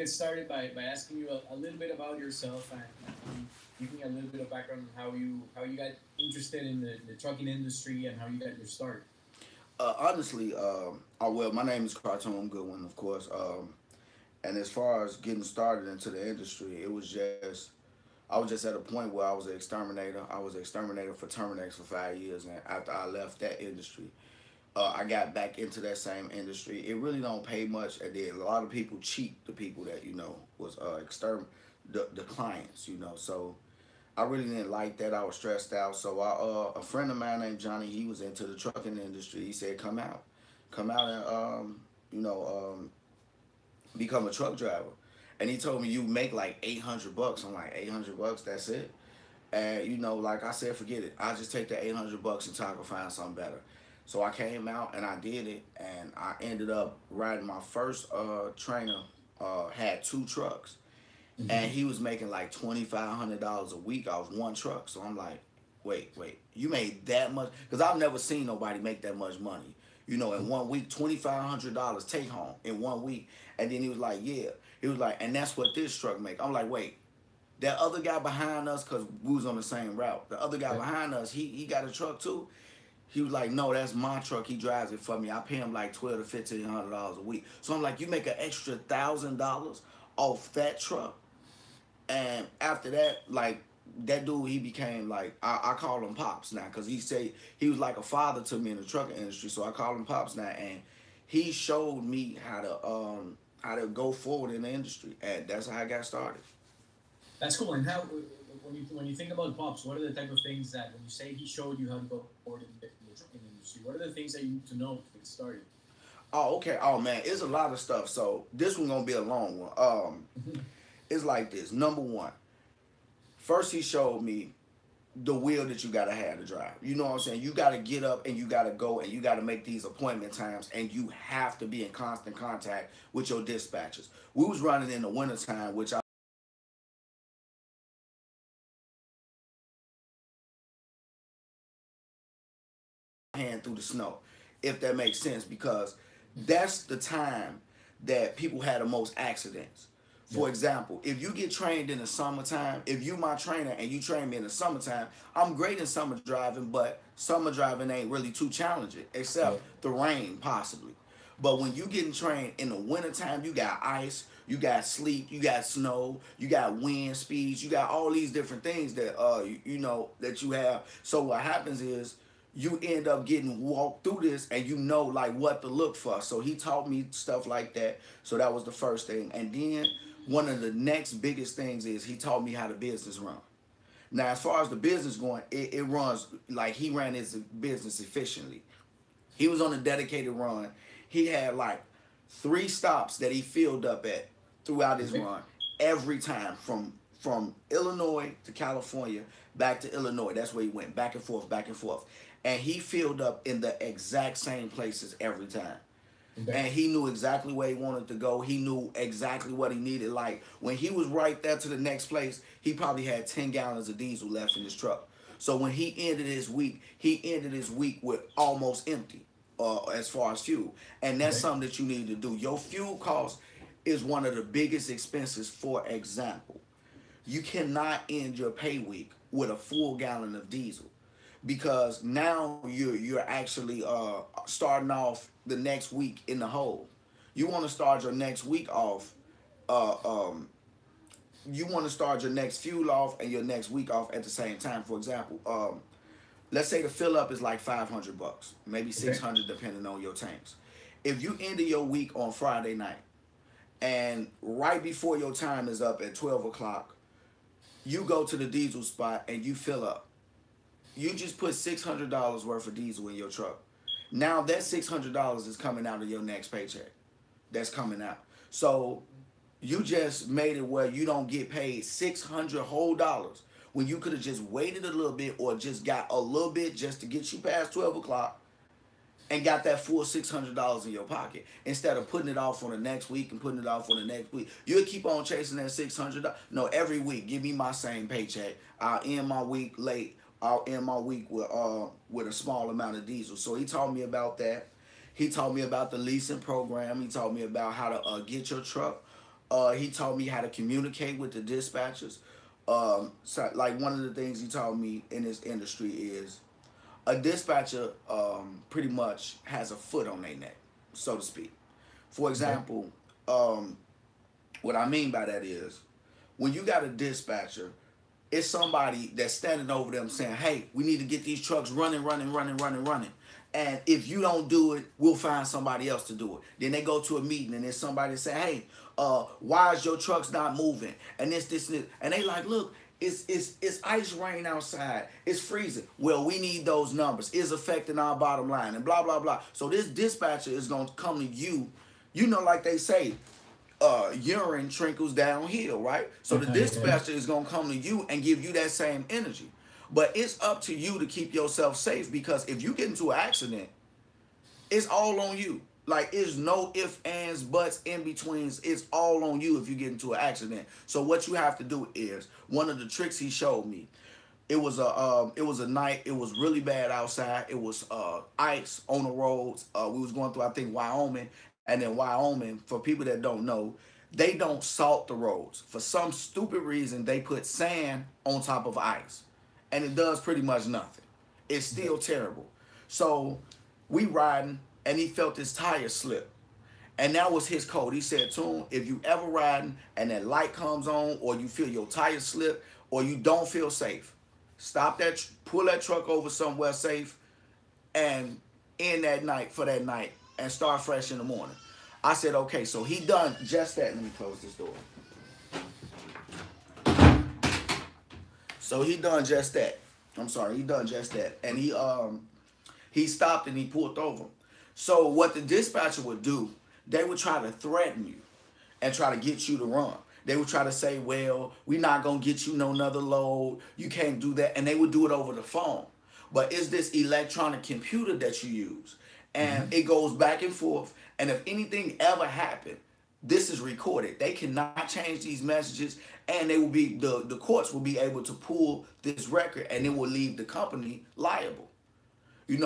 get started by asking you a little bit about yourself and give me a little bit of background on how you got interested in the trucking industry and how you got your start. Honestly, well, my name is Tune Goodwin, of course. And as far as getting started into the industry, I was just at a point where I was an exterminator. I was an exterminator for Terminex for 5 years, and after I left that industry, I got back into that same industry. It really don't pay much, and then a lot of people cheat the people that was the clients, So I really didn't like that. I was stressed out. So a friend of mine named Johnny, he was into the trucking industry. He said, come out and you know, um, become a truck driver. And he told me you make like 800 bucks. I'm like, 800 bucks, that's it. And like I said, forget it. I'll just take the 800 bucks until I can find something better. So I came out and I did it, and I ended up riding my first trainer. Had two trucks, and Mm-hmm. he was making like $2,500 a week off one truck. So I'm like, wait, you made that much? Because I've never seen nobody make that much money. In 1 week, $2,500 take home in 1 week. And then he was like, yeah. He was like, and that's what this truck make. I'm like, wait, that other guy behind us, because we was on the same route. The other guy Yeah. behind us, he got a truck too. He was like, no, that's my truck. He drives it for me. I pay him like $1,200 to $1,500 a week. So I'm like, you make an extra $1,000 off that truck. And after that, like that dude, he became like I call him pops now because he say he was like a father to me in the trucking industry. So I call him pops now, and he showed me how to go forward in the industry, and that's how I got started. That's cool. And how when you think about pops, what are the type of things that when you say he showed you how to go forward in the trucking industry? What are the things that you need to know to get started? Oh, okay. Oh man, it's a lot of stuff. So this one gonna be a long one. It's like this. Number one, first he showed me the will that you gotta have to drive. You know what I'm saying? You gotta get up and you gotta go and you gotta make these appointment times and you have to be in constant contact with your dispatchers. We was running in the wintertime, which I hand through the snow, if that makes sense, because that's the time that people had the most accidents. Yeah. For example, if you get trained in the summertime, if you my trainer and you train me in the summertime, I'm great in summer driving, but summer driving ain't really too challenging, Yeah. except the rain possibly. But when you getting trained in the wintertime, you got ice, you got sleet, you got snow, you got wind speeds, you got all these different things that that you have. So what happens is you end up getting walked through this and you know like what to look for. So he taught me stuff like that. So that was the first thing. And then one of the next biggest things is he taught me how the business run. Now as far as the business going, it runs like he ran his business efficiently. He was on a dedicated run. He had like 3 stops that he filled up at throughout his Okay. run every time from Illinois to California back to Illinois. That's where he went back and forth, back and forth. And he filled up in the exact same places every time. Okay. And he knew exactly where he wanted to go. He knew exactly what he needed. Like when he was right there to the next place, he probably had 10 gallons of diesel left in his truck. So when he ended his week with almost empty as far as fuel. And that's Okay. something that you need to do. Your fuel cost is one of the biggest expenses. For example, you cannot end your pay week with a full gallon of diesel because now you're actually starting off the next week in the hole. You want to start your next week off. Uh, um, you want to start your next fuel off and your next week off at the same time. For example, let's say the fill up is like 500 bucks, maybe Okay. 600 depending on your tanks. If you end your week on Friday night and right before your time is up at 12 o'clock, you go to the diesel spot and you fill up. You just put $600 worth of diesel in your truck. Now that $600 is coming out of your next paycheck. That's coming out. So you just made it where you don't get paid 600 whole dollars when you could have just waited a little bit or just got a little bit just to get you past 12 o'clock and got that full $600 in your pocket instead of putting it off on the next week and putting it off on the next week. You'll keep on chasing that $600. No, every week, give me my same paycheck. I'll end my week late. I'll end my week with a small amount of diesel. So he taught me about that. He taught me about the leasing program. He taught me about how to get your truck He taught me how to communicate with the dispatchers. So like one of the things he taught me in this industry is a dispatcher pretty much has a foot on their neck, so to speak. For Okay. example, um, what I mean by that is when you got a dispatcher, it's somebody that's standing over them saying, "Hey, we need to get these trucks running, running, running, running, running. And if you don't do it, we'll find somebody else to do it." Then they go to a meeting and there's somebody say, "Hey, why is your trucks not moving?" And this, and this. And they like, "Look, it's ice rain outside. It's freezing. Well, we need those numbers. It's affecting our bottom line and blah blah blah." So this dispatcher is gonna come to you. You know, like they say, urine trickles downhill, right? So the Okay. dispatcher is gonna come to you and give you that same energy. But it's up to you to keep yourself safe because if you get into an accident, it's all on you. Like it's no ifs, ands, buts, in betweens. It's all on you if you get into an accident. So what you have to do is one of the tricks he showed me. It was a night. It was really bad outside. It was ice on the roads. We was going through I think Wyoming, and then Wyoming. For people that don't know, they don't salt the roads. For some stupid reason, they put sand on top of ice, and it does pretty much nothing. It's Okay. still terrible. So we riding, and he felt his tire slip. And that was his code. He said, "Tune, if you ever riding and that light comes on or you feel your tire slip or you don't feel safe, stop that, pull that truck over somewhere safe and end that night for that night and start fresh in the morning." I said, okay, so he done just that. Let me close this door. So he done just that. I'm sorry, he done just that. And he stopped and he pulled over. So what the dispatcher would do, they would try to threaten you and try to get you to run. They would try to say, "Well, we're not gonna get you no another load. You can't do that," and they would do it over the phone. But it's this electronic computer that you use, and Mm-hmm. it goes back and forth. And if anything ever happened, this is recorded. They cannot change these messages, and they will be the courts will be able to pull this record, and it will leave the company liable.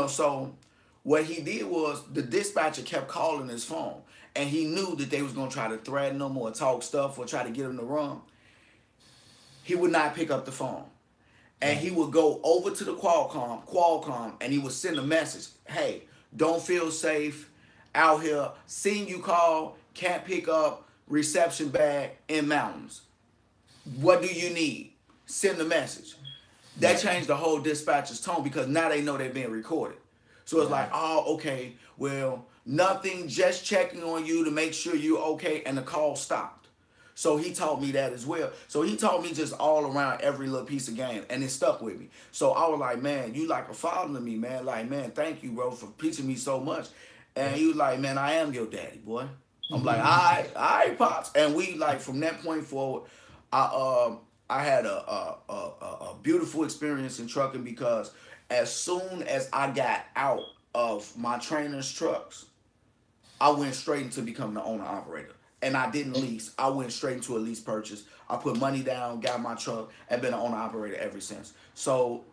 So what he did was the dispatcher kept calling his phone, and he knew that they was gonna try to threaten him or talk stuff or try to get him to run. He would not pick up the phone, and Yeah. he would go over to the Qualcomm, and he would send a message: "Hey, don't feel safe out here. Seeing you call, can't pick up, reception bad in mountains. What do you need?" Send the message. That Yeah. changed the whole dispatcher's tone because now they know they're being recorded. So it's like, Yeah. "Oh, okay, well, nothing, just checking on you to make sure you're okay," and the call stopped. So he taught me that as well. So he taught me just all around every little piece of game, and it stuck with me. So I was like, "Man, you like a father to me, man. Like, man, thank you, bro, for teaching me so much." And Yeah. he was like, "Man, I am your daddy, boy." I'm like, all right, pops. And we like from that point forward, I had a beautiful experience in trucking because as soon as I got out of my trainer's trucks, I went straight into becoming the owner operator. And I didn't lease. I went straight into a lease purchase. I put money down, got my truck, and been an owner operator ever since. So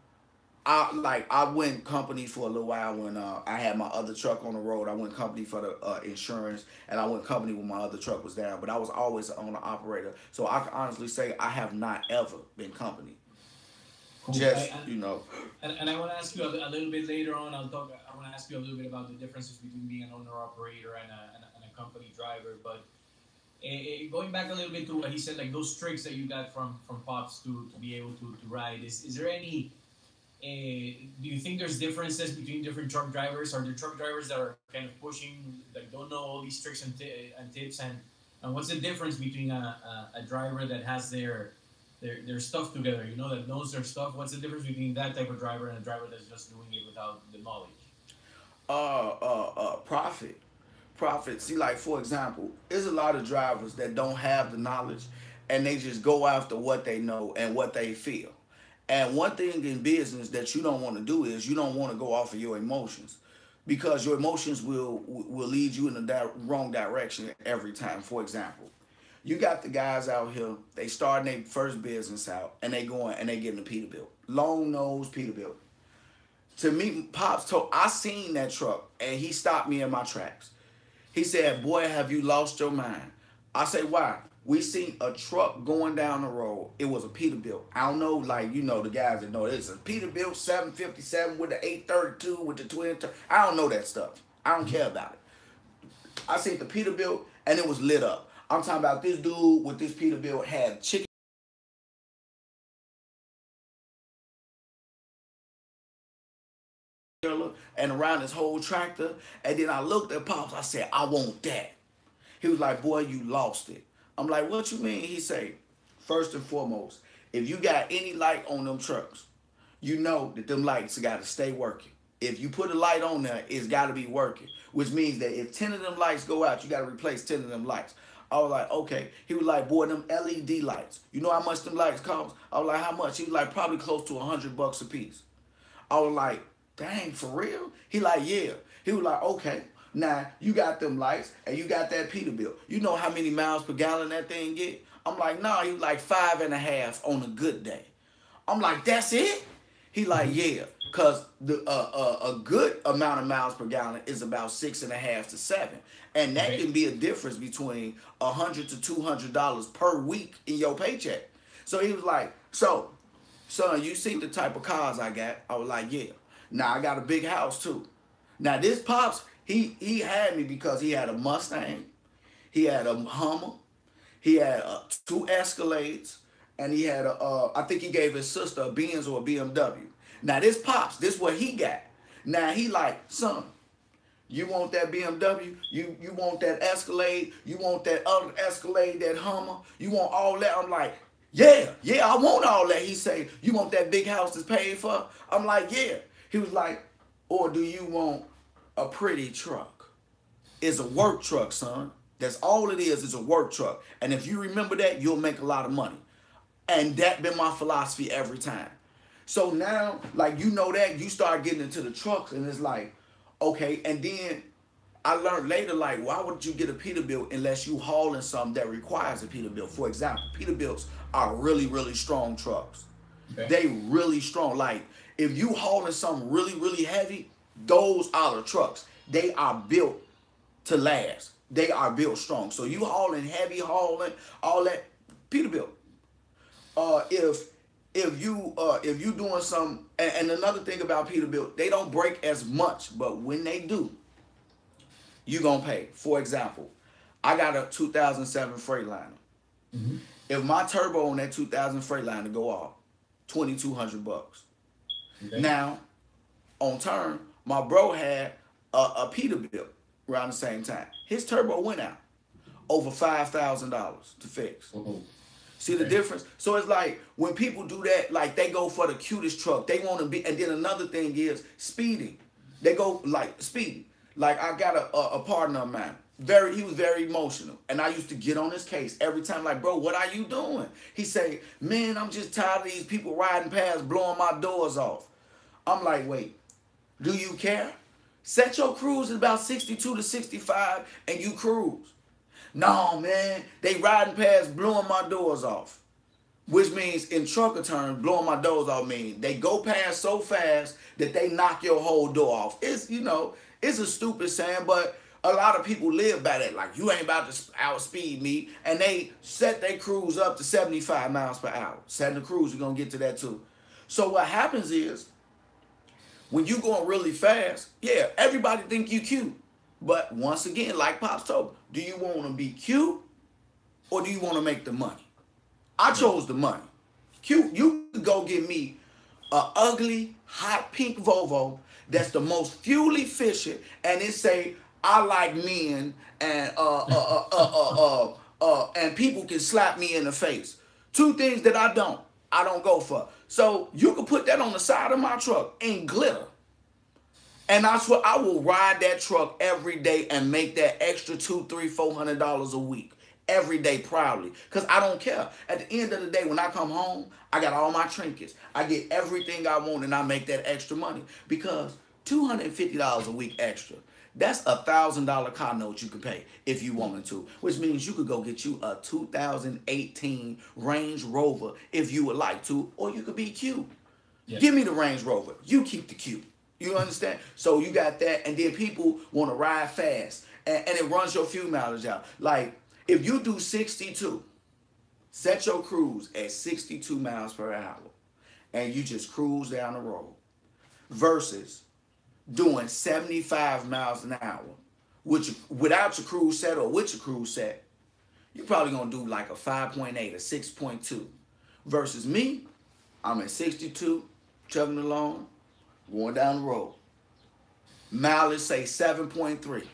I went company for a little while when I had my other truck on the road. I went company for the insurance, and I went company when my other truck was down. But I was always an owner operator, so I can honestly say I have not ever been company. Cool. Just And I want to ask you a little bit later on. I want to ask you a little bit about the differences between being an owner operator and a company driver. But going back a little bit to what he said, like those tricks that you got from pops to be able to ride. Is there any do you think there's differences between different truck drivers? Are there truck drivers that are kind of pushing, like don't know all these tricks and tips? And what's the difference between a driver that has their stuff together, that knows their stuff? What's the difference between that type of driver and a driver that's just doing it without the knowledge? profit. Profit. See, like for example, there's a lot of drivers that don't have the knowledge, and they just go after what they know and what they feel. And one thing in business that you don't want to do is you don't want to go off of your emotions, because your emotions will lead you in the wrong direction every time. For example, you got the guys out here, they starting their first business out, and they going and they getting a Peterbilt, long nose Peterbilt. To me, pops told I seen that truck, and he stopped me in my tracks. He said, "Boy, have you lost your mind?" I say, "Why?" We seen a truck going down the road. It was a Peterbilt. I don't know, like, you know, the guys that know it's a Peterbilt 757 with the 832 with the twin. I don't know that stuff. I don't care about it. I seen the Peterbilt and it was lit up. I'm talking about this dude with this Peterbilt had chicken and around his whole tractor. And then I looked at Pops. I said, I want that. He was like, boy, you lost it. I'm like, what you mean? He say, first and foremost, if you got any light on them trucks, you know that them lights got to stay working. If you put a light on there, it's got to be working, which means that if 10 of them lights go out, you got to replace 10 of them lights. I was like, okay. He was like, boy, them LED lights. You know how much them lights cost? I was like, how much? He was like, probably close to $100 a piece. I was like, dang, for real? He like, yeah. He was like, okay. Now, you got them lights, and you got that Peterbilt. You know how many miles per gallon that thing get? I'm like, nah, he was like 5.5 on a good day. I'm like, that's it? He like, yeah, because a good amount of miles per gallon is about 6.5 to 7. And that can be a difference between $100 to $200 per week in your paycheck. So he was like, so, son, you see the type of cars I got? I was like, yeah. Now, I got a big house, too. Now, this Pops, he had me because he had a Mustang, he had a Hummer, he had 2 Escalades, and he had I think he gave his sister a Benz or a BMW. Now, this Pops, this what he got. Now, he like, son, you want that BMW? You want that Escalade? You want that other Escalade, that Hummer? You want all that? I'm like, yeah, I want all that. He say, you want that big house that's paid for? I'm like, yeah. He was like, or do you want a pretty truck? It's a work truck, son. That's all it is a work truck. And if you remember that, you'll make a lot of money. And that been my philosophy every time. So now, like, you know that, you start getting into the trucks, and it's like, okay. And then I learned later, like, why would you get a Peterbilt unless you hauling something that requires a Peterbilt? For example, Peterbilts are really, really strong trucks. Okay. They really strong. Like, if you hauling something really, really heavy, those are the trucks. They are built to last. They are built strong. So you hauling heavy, hauling all that, Peterbilt. If you doing some, and another thing about Peterbilt, they don't break as much, but when they do, you gonna pay. For example, I got a 2007 Freightliner. Mm-hmm. If my turbo on that 2000 Freightliner go off, $2,200. Okay. Now, on turn, my bro had a Peterbilt around the same time. His turbo went out over $5,000 to fix. Mm-hmm. See the difference? So it's like when people do that, like they go for the cutest truck. They want to be, and then another thing is speeding. They go like speeding. Like I got a partner of mine. He was very emotional, and I used to get on his case every time. Like, bro, what are you doing? He say, man, I'm just tired of these people riding past, blowing my doors off. I'm like, wait, do you care? Set your cruise at about 62 to 65, and you cruise. No, man, they riding past, blowing my doors off. Which means, in trucker terms, blowing my doors off means they go past so fast that they knock your whole door off. It's, you know, it's a stupid saying, but a lot of people live by that. Like, you ain't about to outspeed me. And they set their cruise up to 75 miles per hour. Setting the cruise, you're going to get to that too. So what happens is, when you going really fast, yeah, everybody think you cute. But once again, like Pops told me, do you want to be cute or do you want to make the money? I chose the money. Cute, you could go get me a ugly, hot pink Volvo that's the most fuel efficient, and it say, I like men, and and people can slap me in the face. 2 things that I don't go for. So you can put that on the side of my truck in glitter. And I swear I will ride that truck every day and make that extra $200, $300, $400 a week every day proudly. Because I don't care. At the end of the day, when I come home, I got all my trinkets. I get everything I want and I make that extra money. Because $250 a week extra, that's a $1,000 car note you could pay if you wanted to. Which means you could go get you a 2018 Range Rover if you would like to. Or you could be cute. Yeah. Give me the Range Rover. You keep the cute. You understand? So you got that, and then people want to ride fast, and it runs your fuel mileage out. Like, if you do 62 Set your cruise at 62 miles per hour and you just cruise down the road versus doing 75 miles an hour which without your cruise set or with your cruise set, you're probably gonna do like a 5.8 or 6.2. Versus me, I'm at 62, chugging along, going down the road. Mileage say 7.3.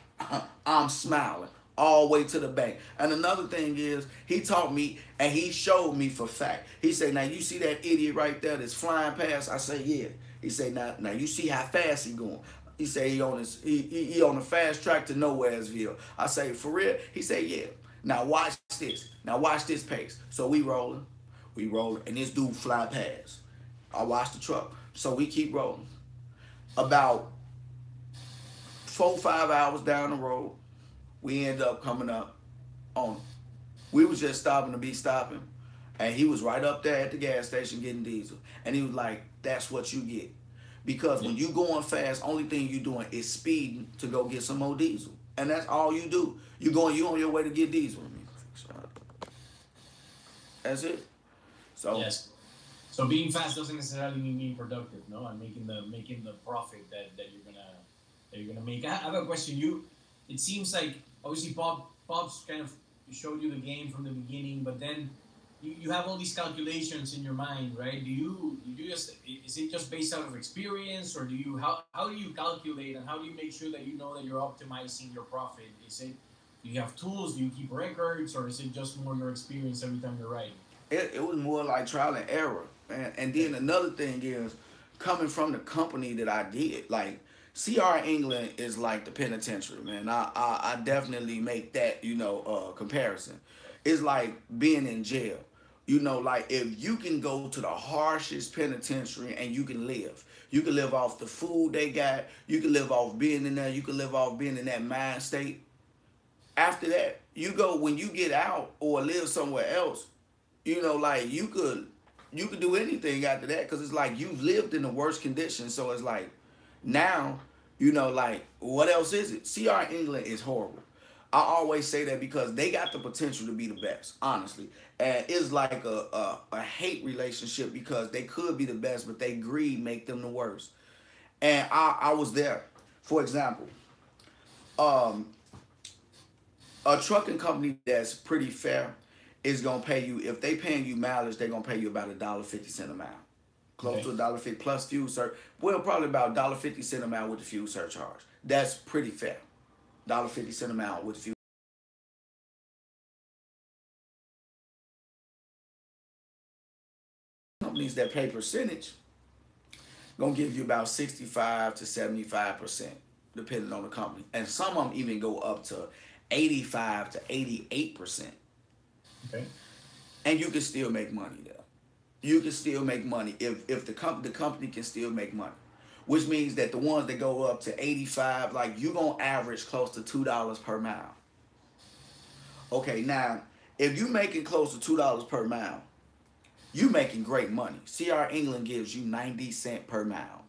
I'm smiling all the way to the bank. And another thing is, he taught me and he showed me for fact. He said, now you see that idiot right there that's flying past? I say, yeah. He said, now you see how fast he going. He said he on the fast track to Nowheresville. I say, for real? He said, yeah. Now watch this. Now watch this pace. So we rolling, and this dude fly past. I watch the truck. So we keep rolling. About 4 or 5 hours down the road, we end up coming up on him. We was just stopping to be stopping, and he was right up there at the gas station getting diesel. And he was like, that's what you get. Because when you going fast, only thing you doing is speeding to go get some more diesel. And that's all you do. You on your way to get diesel. That's it. So yes. So being fast doesn't necessarily mean being productive, no? And making the profit that you're gonna make. I have a question. It seems like obviously Pop's kind of showed you the game from the beginning, but then you have all these calculations in your mind, right? Do you just, is it just based out of experience, or how do you calculate and how do you make sure that you know that you're optimizing your profit? Do you have tools? Do you keep records, or is it just more your experience every time you're writing? it was more like trial and error, man. And then another thing is coming from the company that I did, like CR England is like the penitentiary, man. I definitely make that, comparison. It's like being in jail. Like if you can go to the harshest penitentiary and you can live off the food they got, you can live off being in there, you can live off being in that mind state. After that, when you get out or live somewhere else, like you could do anything after that, because it's like you've lived in the worst conditions. So it's like now, like what else is it? CR England is horrible. I always say that because they got the potential to be the best, honestly. And it's like a hate relationship because they could be the best, but they greed make them the worst. And I was there. For example, a trucking company that's pretty fair is gonna pay you, if they paying you mileage, they're gonna pay you about $1.50 a mile. Close to $1.50 plus fuel surcharge. Well, probably about $1.50 a mile with the fuel surcharge. That's pretty fair. $1.50 a mile with fuel. Companies that pay percentage gonna give you about 65 to 75%, depending on the company. And some of them even go up to 85 to 88%. Okay. And you can still make money there. You can still make money if the company can still make money. Which means that the ones that go up to 85, like you're gonna average close to $2 per mile. Okay, now if you're making close to $2 per mile, you making great money. CR England gives you 90 cents per mile.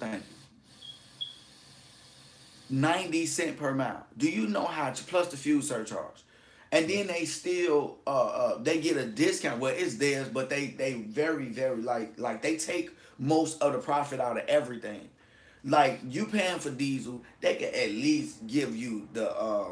Thank you. 90 cents per mile. Do you know how to, plus the fuel surcharge? And then they still they get a discount. Well, it's theirs, but they very, very like they take most of the profit out of everything. Like you paying for diesel, they can at least give you the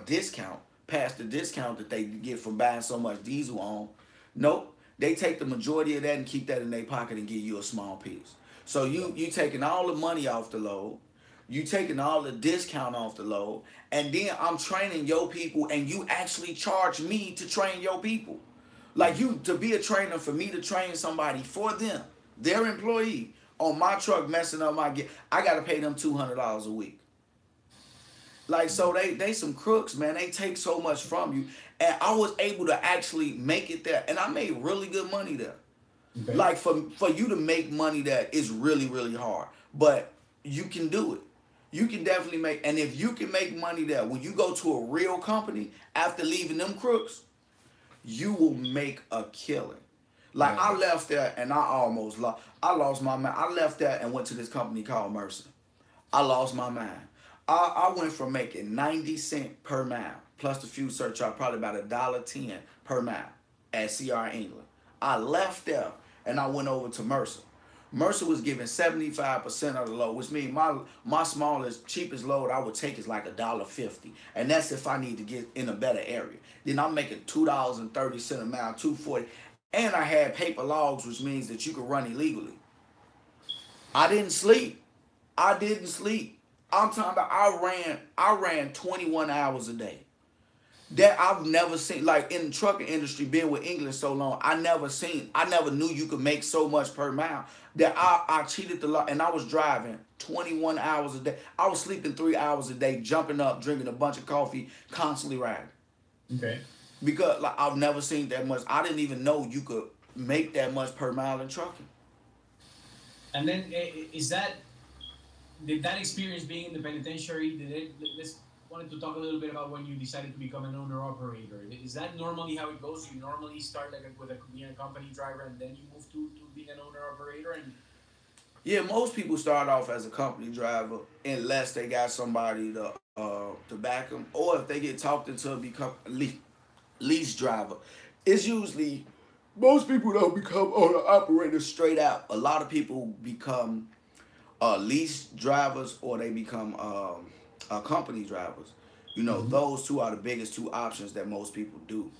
discount past the discount that they get from buying so much diesel on. Nope, they take the majority of that and keep that in their pocket and give you a small piece. So you taking all the money off the load, you taking all the discount off the load, and then I'm training your people, and you actually charge me to train your people. Like you to be a trainer, for me to train somebody for them, their employee on my truck messing up my gear, I gotta pay them $200 a week. Like, so they some crooks, man. They take so much from you, and I was able to actually make it there, and I made really good money there. Okay. Like for you to make money there is really, really hard, but you can do it. You can definitely make, and if you can make money there, when you go to a real company after leaving them crooks, you will make a killing. Like I left there and I lost my mind. I left there and went to this company called Mercer. I lost my mind. I went from making 90 cents per mile plus the fuel surcharge, probably about $1.10 per mile at CR England. I left there and I went over to Mercer. Mercer was giving 75% of the load, which means my smallest, cheapest load I would take is like $1.50. And that's if I need to get in a better area. Then I'm making $2.30 a mile, 2.40. And I had paper logs, which means that you could run illegally. I didn't sleep. I didn't sleep. I'm talking about I ran 21 hours a day. That I've never seen, like in the trucking industry, being with England so long, I never knew you could make so much per mile. That I cheated the law, and I was driving 21 hours a day. I was sleeping 3 hours a day, jumping up, drinking a bunch of coffee, constantly riding. Okay. Because like I've never seen that much. I didn't even know you could make that much per mile in trucking. And then did that experience being in the penitentiary, let's wanted to talk a little bit about when you decided to become an owner operator. Is that normally how it goes? You normally start like being a company driver and then you move to being an owner operator? And Yeah, most people start off as a company driver unless they got somebody to back them, or if they get talked into become a lease driver. It's usually most people don't become owner operators straight out. A lot of people become lease drivers or they become company drivers. You know, mm-hmm. those two are the biggest two options that most people do.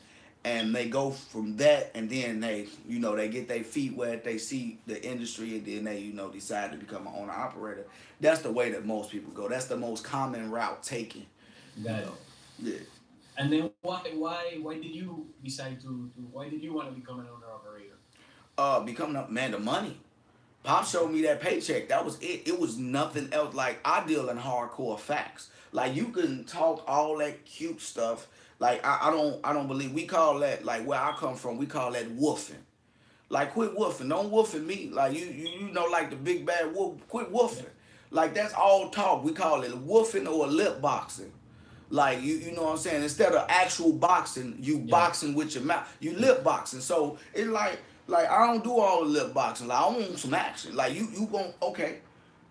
And they go from that, and then they get their feet wet, they see the industry, and then they, decide to become an owner operator. That's the way that most people go. That's the most common route taken. Got it. Yeah. And then why did you decide why did you want to become an owner operator? Becoming man, the money. Pop showed me that paycheck. That was it. It was nothing else. Like I deal in hardcore facts. Like you can talk all that cute stuff. Like I don't believe we call that, like where I come from, we call that woofing. Like quit woofing. Don't woofing me. Like you know like the big bad wolf. Quit woofing. Yeah. Like that's all talk. We call it woofing or lip boxing. Like you know what I'm saying? Instead of actual boxing, you boxing with your mouth. You lip boxing. So it's like I don't do all the lip boxing. Like I want some action. Like you gon' okay.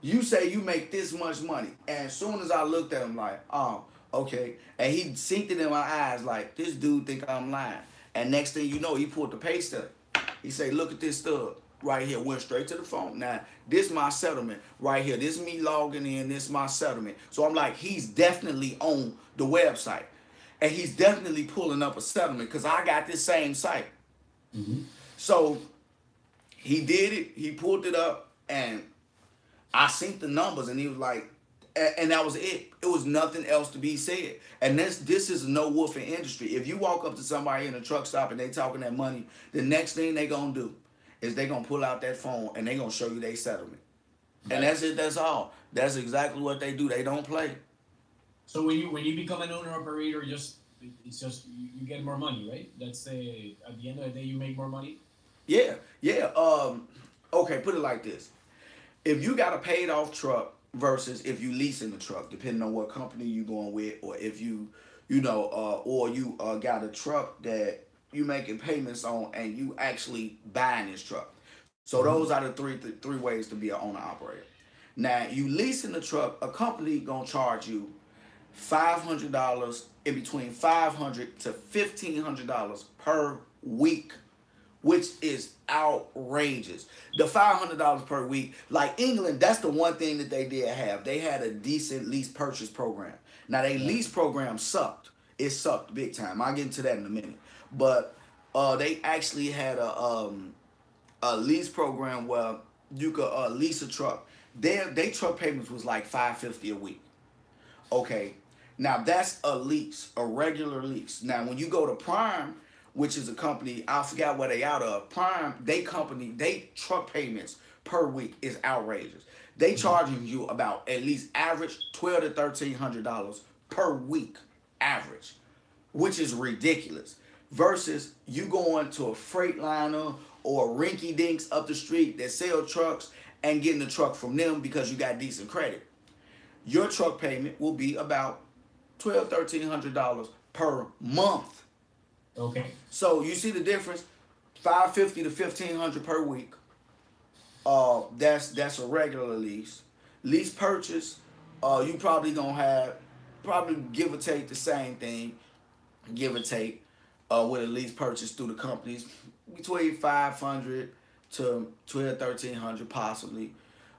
You say you make this much money. And as soon as I looked at him like, oh, okay. And he synced it in my eyes like, this dude think I'm lying. And next thing you know, he pulled the pay stub. He say, look at this stub right here. Went straight to the phone. Now, this my settlement right here. This me logging in. This my settlement. So I'm like, he's definitely on the website. And he's definitely pulling up a settlement because I got this same site. Mm-hmm. So he did it. He pulled it up and I synced the numbers and he was like, and that was it. It was nothing else to be said. And this is a no woofing industry. If you walk up to somebody in a truck stop and they talking that money, the next thing they gonna do is they gonna pull out that phone and they gonna show you their settlement. And that's it. That's all. That's exactly what they do. They don't play. So when you become an owner operator, it's just you get more money, right? That's at the end of the day you make more money. Yeah. Okay. Put it like this. If you got a paid off truck versus if you leasing the truck, depending on what company you going with, or if you got a truck that you making payments on and you actually buying this truck. So those are the three ways to be an owner operator. Now you leasing the truck, a company gonna charge you $500 in between $500 to $1,500 per week, which is outrageous. The $500 per week, like England, that's the one thing that they did have. They had a decent lease purchase program. Now, their lease program sucked. It sucked big time. I'll get into that in a minute. But they actually had a lease program where you could lease a truck. Their truck payments was like $550 a week. Okay, now that's a lease, a regular lease. Now, when you go to Prime, which is a company, I forgot where they out of. Prime, they truck payments per week is outrageous. They charging you about at least average $1,200 to $1,300 per week, average, which is ridiculous. Versus you going to a Freightliner or Rinky Dinks up the street that sell trucks and getting the truck from them because you got decent credit. Your truck payment will be about $1,200, $1,300 per month. Okay. So you see the difference, $550 to $1,500 per week. That's a regular lease. Lease purchase, you probably gonna have give or take the same thing, give or take, with a lease purchase through the companies between 500 to 12, 1300 possibly,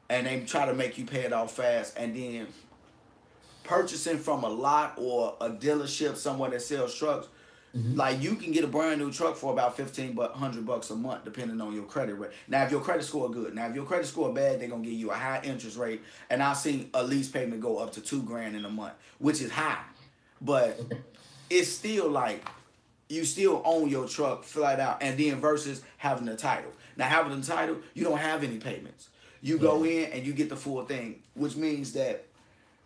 and they try to make you pay it off fast, and then purchasing from a lot or a dealership somewhere that sells trucks, Mm-hmm. like you can get a brand new truck for about 1,500 bucks a month, depending on your credit rate. Now, if your credit score good, now if your credit score bad, they're gonna give you a high interest rate, and I've seen a lease payment go up to 2 grand in a month, which is high, but Okay. it's still like you still own your truck flat out, and then versus having the title. Now, having the title, you don't have any payments. You Yeah. go in and you get the full thing, which means that,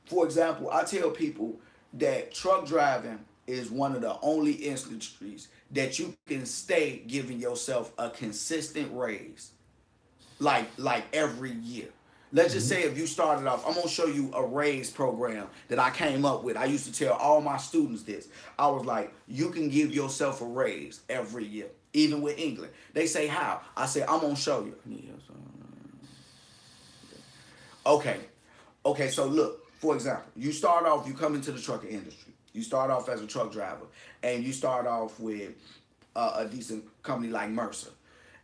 for example, I tell people that truck driving is one of the only industries that you can stay giving yourself a consistent raise, like every year. Let's just Mm-hmm. say if you started off, I'm gonna show you a raise program that I came up with. I used to tell all my students this. I was like, you can give yourself a raise every year, even with England. They say how? I say I'm gonna show you. Okay, okay. So look, for example, you start off, you come into the trucking industry. You start off as a truck driver, and you start off with a decent company like Mercer.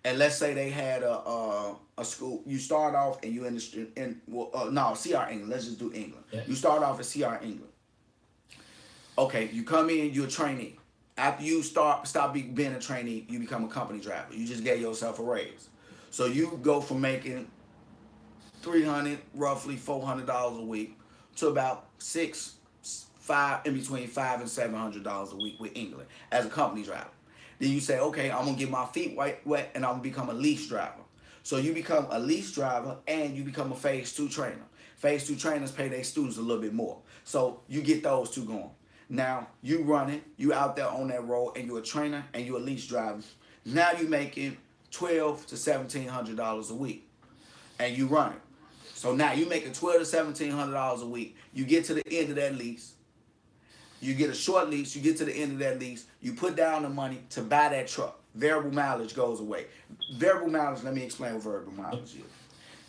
And let's say they had a school. You start off and you in well, no, CR England. Let's just do England. Yeah. You start off at CR England. Okay, you come in, you're a trainee. After you stop being a trainee, you become a company driver. You just gave yourself a raise. So you go from making 300, roughly $400 a week, to about five, in between $500 and $700 a week with England as a company driver. Then you say, okay, I'm gonna get my feet wet and I'm gonna become a lease driver. So you become a lease driver and you become a phase two trainer. Phase two trainers pay their students a little bit more. So you get those two going. Now you running, you out there on that road, and you're a trainer and you're a lease driver. Now you making $1,200 to $1,700 a week, and you running. So now you making $1,200 to $1,700 a week. You get to the end of that lease. You get a short lease, you get to the end of that lease, you put down the money to buy that truck. Variable mileage goes away. Variable mileage, let me explain what variable mileage is.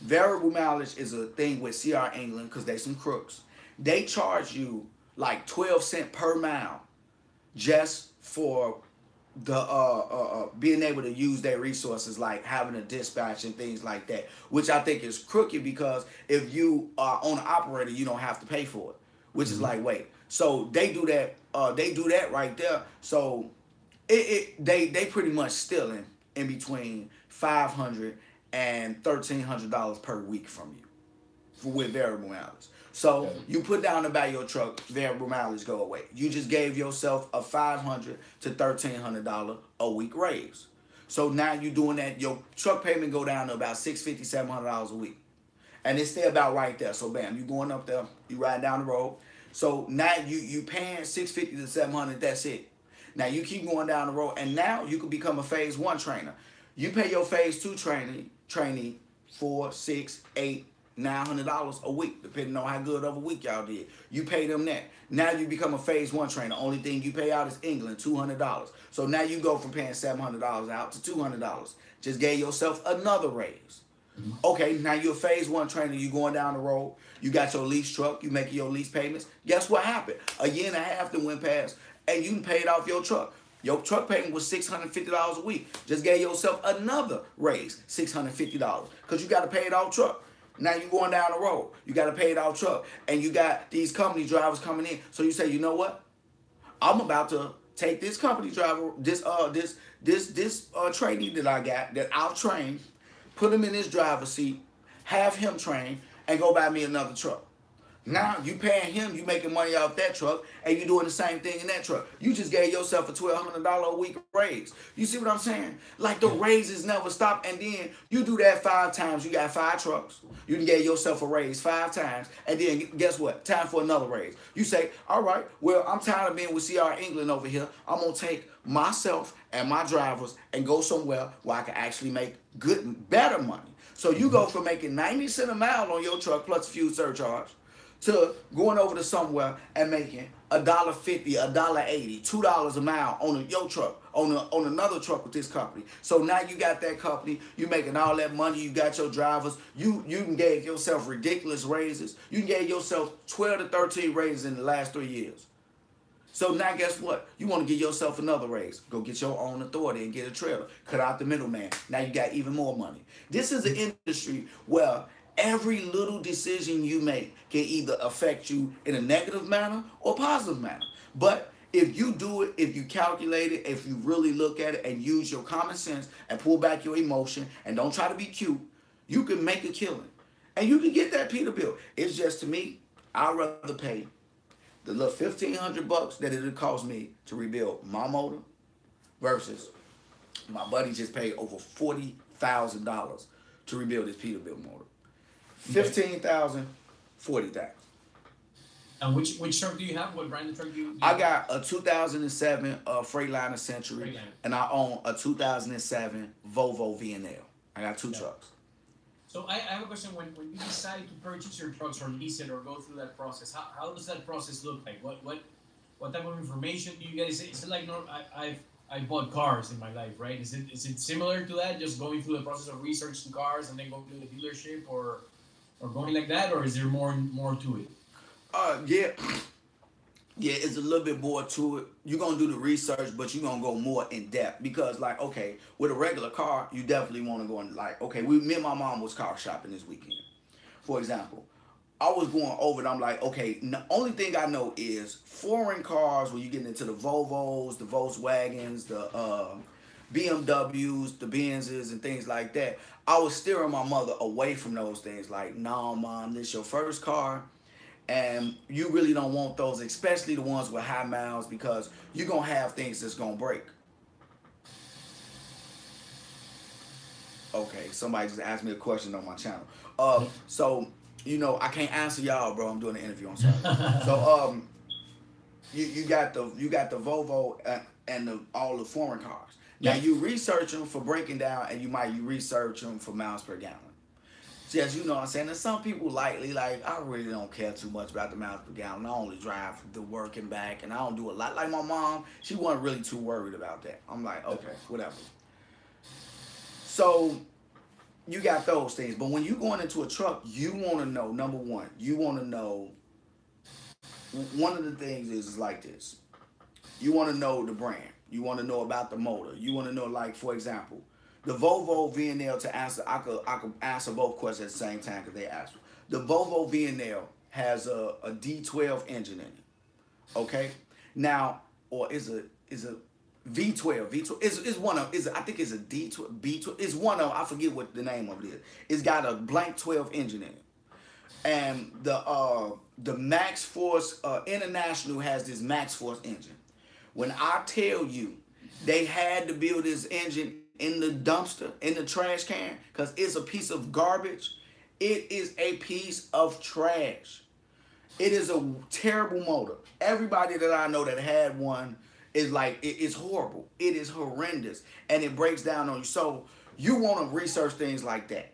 Variable mileage is a thing with CR England, because they some crooks. They charge you like 12 cents per mile just for the being able to use their resources, like having a dispatch and things like that, which I think is crooked, because if you are on an operator, you don't have to pay for it, which is Mm-hmm. like, wait. So they do that. They do that right there. So they pretty much stealing in between $500 and $1,300 per week from you with variable mileage. So Okay. you put down to buy your truck, variable mileage go away. You just gave yourself a $500 to $1,300 a week raise. So now you doing that. Your truck payment go down to about $650, $700 a week, and it's still about right there. So bam, you going up there, you riding down the road. So now you paying $650 to $700. That's it. Now you keep going down the road, and now you can become a phase one trainer. You pay your phase two trainee $4, $6, $8, $900 a week, depending on how good of a week y'all did. You pay them that. Now you become a phase one trainer. Only thing you pay out is England, $200. So now you go from paying $700 out to $200. Just gave yourself another raise. Mm-hmm. Okay, now you're a phase one trainer. You going down the road. You got your lease truck. You making your lease payments. Guess what happened? A year and a half that went past, and you paid off your truck. Your truck payment was $650 a week. Just gave yourself another raise, $650, because you got to pay it off truck. Now you going down the road. You got to pay it off truck, and you got these company drivers coming in. So you say, you know what? I'm about to take this company driver, this trainee that I got, that I've trained, put him in his driver's seat, have him train, and go buy me another truck. Now you paying him, you making money off that truck, and you doing the same thing in that truck. You just gave yourself a $1,200 a week raise. You see what I'm saying? Like the raises never stop, and then you do that 5 times. You got 5 trucks. You can gave yourself a raise 5 times, and then guess what? Time for another raise. You say, all right, well, I'm tired of being with CR England over here. I'm gonna take myself and my drivers and go somewhere where I can actually make better money. So you go from making 90 cents a mile on your truck plus fuel surcharge to going over to somewhere and making $1.50, $1.80, $2 a mile on your truck, on another truck with this company. So now you got that company, you making all that money, you got your drivers, you gave yourself ridiculous raises. You gave yourself 12 to 13 raises in the last 3 years. So now guess what? You want to give yourself another raise. Go get your own authority and get a trailer. Cut out the middleman. Now you got even more money. This is an industry where every little decision you make can either affect you in a negative manner or positive manner. But if you do it, if you calculate it, if you really look at it and use your common sense and pull back your emotion and don't try to be cute, you can make a killing. And you can get that Peterbilt. It's just to me, I'd rather pay the little $1,500 that it'll cost me to rebuild my motor versus my buddy just paid over $40,000 to rebuild his Peterbilt motor. 15,000, 40,000. And which truck do you have? What brand of truck do you I have? got a 2007 Freightliner Century, Freightliner. and I own a 2007 Volvo VNL. I got two Yeah. trucks. So I have a question. When you decide to purchase your trucks or lease it or go through that process, how does that process look like? What type of information do you get? Is it like I bought cars in my life, right? Is it similar to that? Just going through the process of researching cars and then going to the dealership or going like that, or is there more to it? Yeah. Yeah, it's a little bit more to it. You're gonna do the research, but you're gonna go more in depth because, like, okay, with a regular car, you definitely want to go in. Like, okay, me and my mom was car shopping this weekend. For example, I was going over it. I'm like, okay, the only thing I know is foreign cars. When you get into the Volvos, the Volkswagens, the BMWs, the Benzes, and things like that, I was steering my mother away from those things. Like, no, mom, this your first car. And you really don't want those, especially the ones with high miles, because you're going to have things that's going to break. Okay, somebody just asked me a question on my channel. So, I can't answer y'all, bro. I'm doing an interview. I'm sorry. So, you got the Volvo and all the foreign cars. Now, Yeah. you research them for breaking down, and you research them for miles per gallon. Just, what I'm saying? And some people lightly, like, I really don't care too much about the miles per gallon. I only drive the work and back, and I don't do a lot. Like my mom, she wasn't really too worried about that. I'm like, okay, whatever. So, you got those things. But when you going into a truck, you want to know, number one, you want to know, one of the things is like this. You want to know the brand. You want to know about the motor. You want to know, like, for example, the Volvo VNL, to answer, I could answer both questions at the same time because they asked. The Volvo VNL has a D12 engine in it. Okay, now, or is a V12. V12 is one of, I think it's a D12, B12. It's one of, I forget what the name of it is. It's got a blank 12 engine in it, and the Max Force International has this Max Force engine. When I tell you, they had to build this engine in the dumpster, in the trash can, because it's a piece of garbage. It is a piece of trash. It is a terrible motor. Everybody that I know that had one is like, it's horrible. It is horrendous. And it breaks down on you. So you want to research things like that.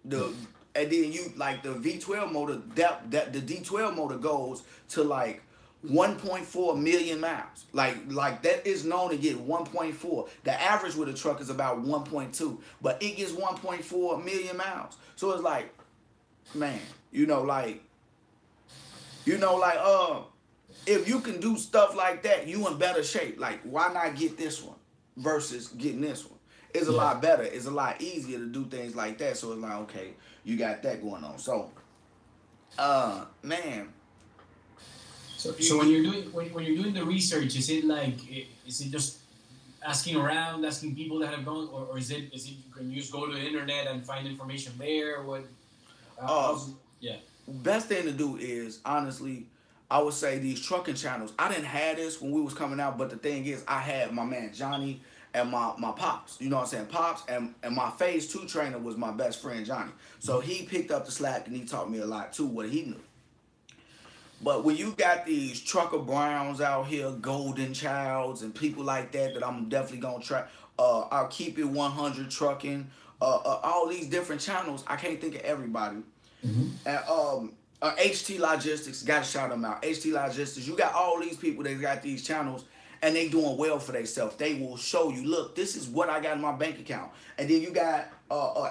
And then you, like the V12 motor, the D12 motor goes to like 1.4 million miles. Like that is known to get 1.4. The average with a truck is about 1.2, but it gets 1.4 million miles. So it's like, man, if you can do stuff like that, you in better shape. Like, why not get this one versus getting this one? It's a lot better. It's a lot easier to do things like that. So it's like, okay, you got that going on. So, man. So when you're doing the research, is it just asking around, asking people that have gone, or is it can you just go to the internet and find information there? Yeah. Best thing to do is, honestly, I would say these trucking channels. I didn't have this when we was coming out, but the thing is, I had my man Johnny and my pops. You know what I'm saying? Pops and my phase 2 trainer was my best friend Johnny. So he picked up the slack and he taught me a lot too, what he knew. But when you got these trucker Browns out here, Golden Childs, and people like that I'm definitely gonna try. I'll keep it 100 trucking. All these different channels. I can't think of everybody. And HT Logistics, gotta shout them out. HT Logistics. You got all these people that got these channels, and they doing well for themselves. They will show you, look, this is what I got in my bank account. And then you got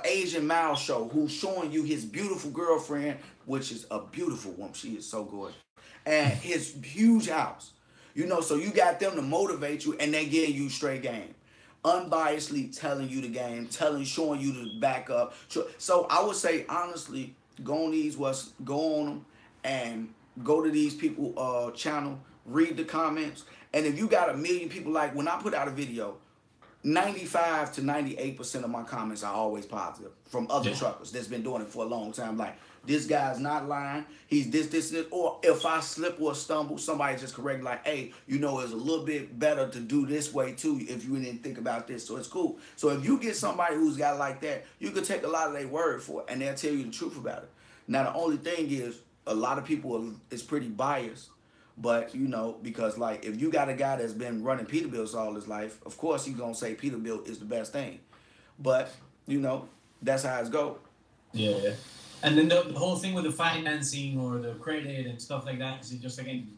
Asian Mile Show, who's showing you his beautiful girlfriend, which is a beautiful woman. She is so good. And his huge house. You know, so you got them to motivate you, and they give you straight game, unbiasedly telling you the game, showing you the backup. So I would say honestly, go on go on them, and go to these people channel, read the comments, and if you got a million people, like when I put out a video, 95 to 98% of my comments are always positive from other Yeah. truckers that's been doing it for a long time. Like, this guy's not lying. He's this. Or if I slip or stumble, somebody just correct, like, hey, you know, it's a little bit better to do this way too if you didn't think about this. So it's cool. So if you get somebody who's got like that, you can take a lot of their word for it, and they'll tell you the truth about it. Now, the only thing is, a lot of people is pretty biased. But you know, because like if you got a guy that's been running Peterbilt's all his life, of course he's gonna say Peterbilt is the best thing. But you know, that's how it's go. Yeah, yeah. And then the whole thing with the financing or the credit and stuff like that, is it just again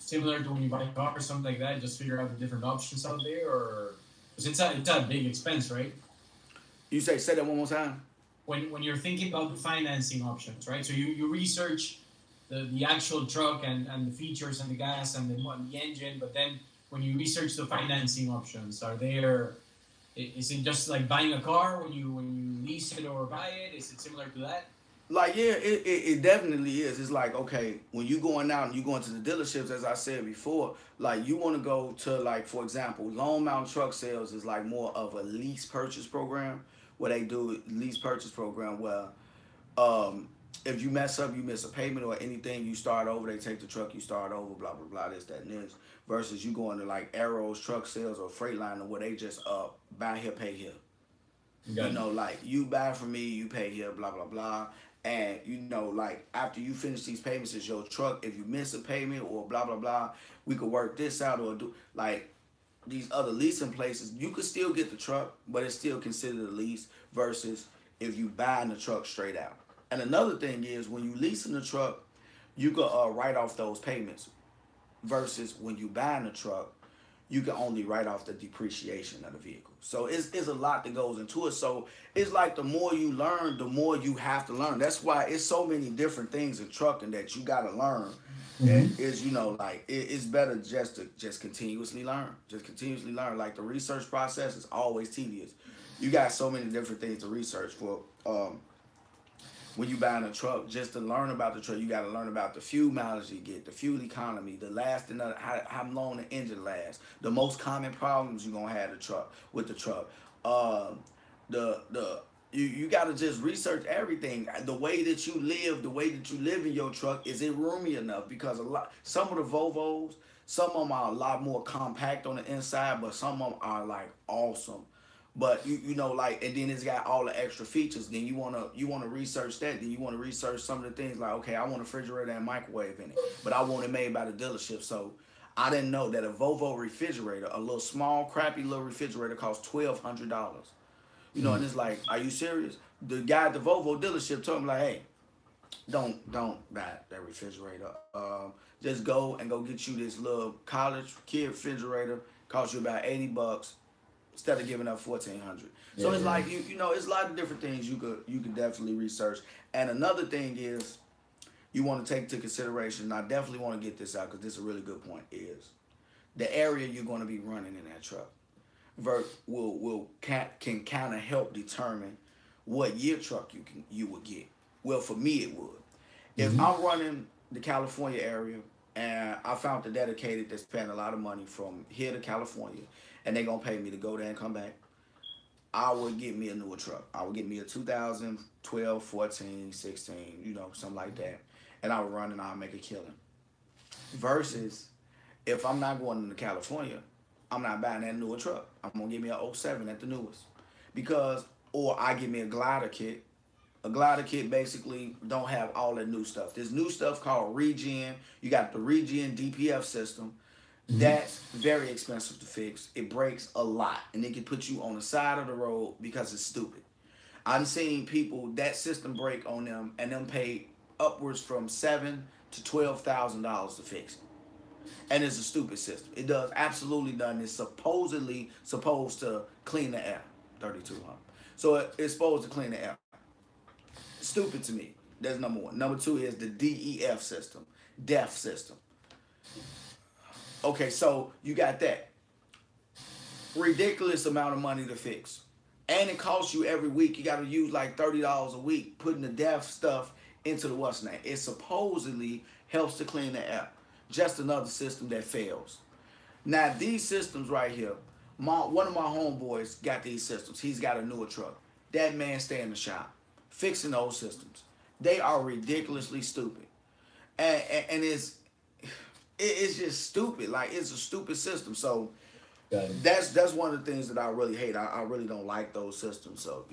similar to when you buy a car or something like that? Just figure out the different options out there, or because it's a big expense, right? You say that one more time. When you're thinking about the financing options, right? So you research the actual truck and the features and the gas and the engine, but then when you research the financing options, are there? Is it just like buying a car when you lease it or buy it? Is it similar to that? Like, yeah, it definitely is. It's like, okay, when you going out and you going to the dealerships, as I said before, like you want to go to, like, for example, Long Mountain Truck Sales is like more of a lease purchase program, where they do lease purchase program where um if you mess up, you miss a payment or anything, you start over, they take the truck, you start over, blah blah blah, this, that, and this. Versus you going to like Arrows Truck Sales or Freightliner, where they just buy here, pay here. You Got it. know, like you buy from me, you pay here, blah blah blah. And you know, like after you finish these payments, it's your truck. If you miss a payment or blah blah blah, we could work this out or do like these other leasing places. You could still get the truck, but it's still considered a lease versus if you buying the truck straight out. And another thing is when you leasing the truck, you could write off those payments versus when you buying a truck, you can only write off the depreciation of the vehicle. So it's a lot that goes into it. So it's like the more you learn, the more you have to learn. That's why it's so many different things in trucking that you got to learn. That Mm-hmm. is, you know, like it's better just to just continuously learn. Just continuously learn. Like the research process is always tedious. You got so many different things to research for. When you buying a truck, just to learn about the truck, you got to learn about the fuel mileage you get, the fuel economy, the lasting, how long the engine lasts, the most common problems you're gonna have the truck with the truck. The you got to just research everything. The way that you live, the way that you live in your truck, is it roomy enough? Because some of the Volvos, some of them are a lot more compact on the inside, but some of them are like awesome. But you know, like, and then it's got all the extra features. Then you wanna research that. Then you wanna research some of the things like, okay, I want a refrigerator and microwave in it, but I want it made by the dealership. So I didn't know that a Volvo refrigerator, a little small crappy little refrigerator, costs $1,200. You know, and it's like, are you serious? The guy at the Volvo dealership told me like, hey, don't buy that refrigerator. Just go and go get you this little college kid refrigerator. Cost you about $80 instead of giving up 1,400. So Yeah, it's yeah. like you know, it's a lot of different things you could definitely research. And another thing is you want to take into consideration. And I definitely want to get this out because this is a really good point. Is the area you're going to be running in that truck can kind of help determine what year truck you would get. Well, for me it would. If Mm-hmm. I'm running the California area and I found the dedicated that's paying a lot of money from here to California, and they gonna pay me to go there and come back, I would get me a newer truck. I would get me a 2012, 14, 16, you know, something like that, and I would run and I'll make a killing. Versus if I'm not going into California, I'm not buying that newer truck. I'm gonna give me a '07 at the newest, because or I give me a glider kit. A glider kit basically don't have all that new stuff. There's new stuff called regen. You got the regen DPF system. Mm-hmm. That's very expensive to fix. It breaks a lot, and it can put you on the side of the road because it's stupid. I've seen people that system break on them, and them pay upwards from $7,000 to $12,000 to fix it. And it's a stupid system. It does absolutely nothing. It's supposedly supposed to clean the air. 3,200. So it's supposed to clean the air. Stupid to me. That's number one. Number two is the DEF system, DEF system. Okay, so you got that ridiculous amount of money to fix, and it costs you every week. You got to use like $30 a week putting the deaf stuff into the what's name. It supposedly helps to clean the air. Just another system that fails. Now these systems right here, one of my homeboys got these systems. He's got a newer truck. That man stay in the shop fixing those systems. They are ridiculously stupid, and it's just stupid. Like it's a stupid system. So that's one of the things that I really hate. I really don't like those systems. So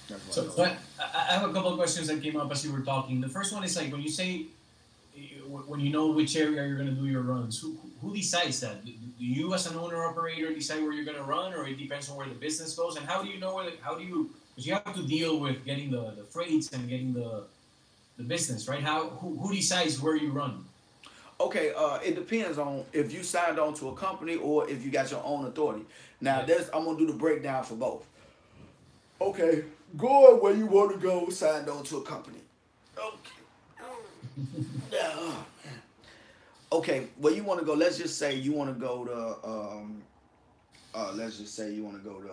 that's So, one of I have a couple of questions that came up as you were talking. The first one is like when you say when you know which area you're going to do your runs, who decides that? Do you as an owner operator decide where you're going to run, or it depends on where the business goes? And how do you know how do you, because you have to deal with getting the freights and getting the business, right? Who decides where you run? Okay, it depends on if you signed on to a company or if you got your own authority. Now, I'm gonna do the breakdown for both. Okay, go where you want to go, signed on to a company. Okay. Yeah. Okay, where you want to go? Let's just say you want to go to. Let's just say you want to go to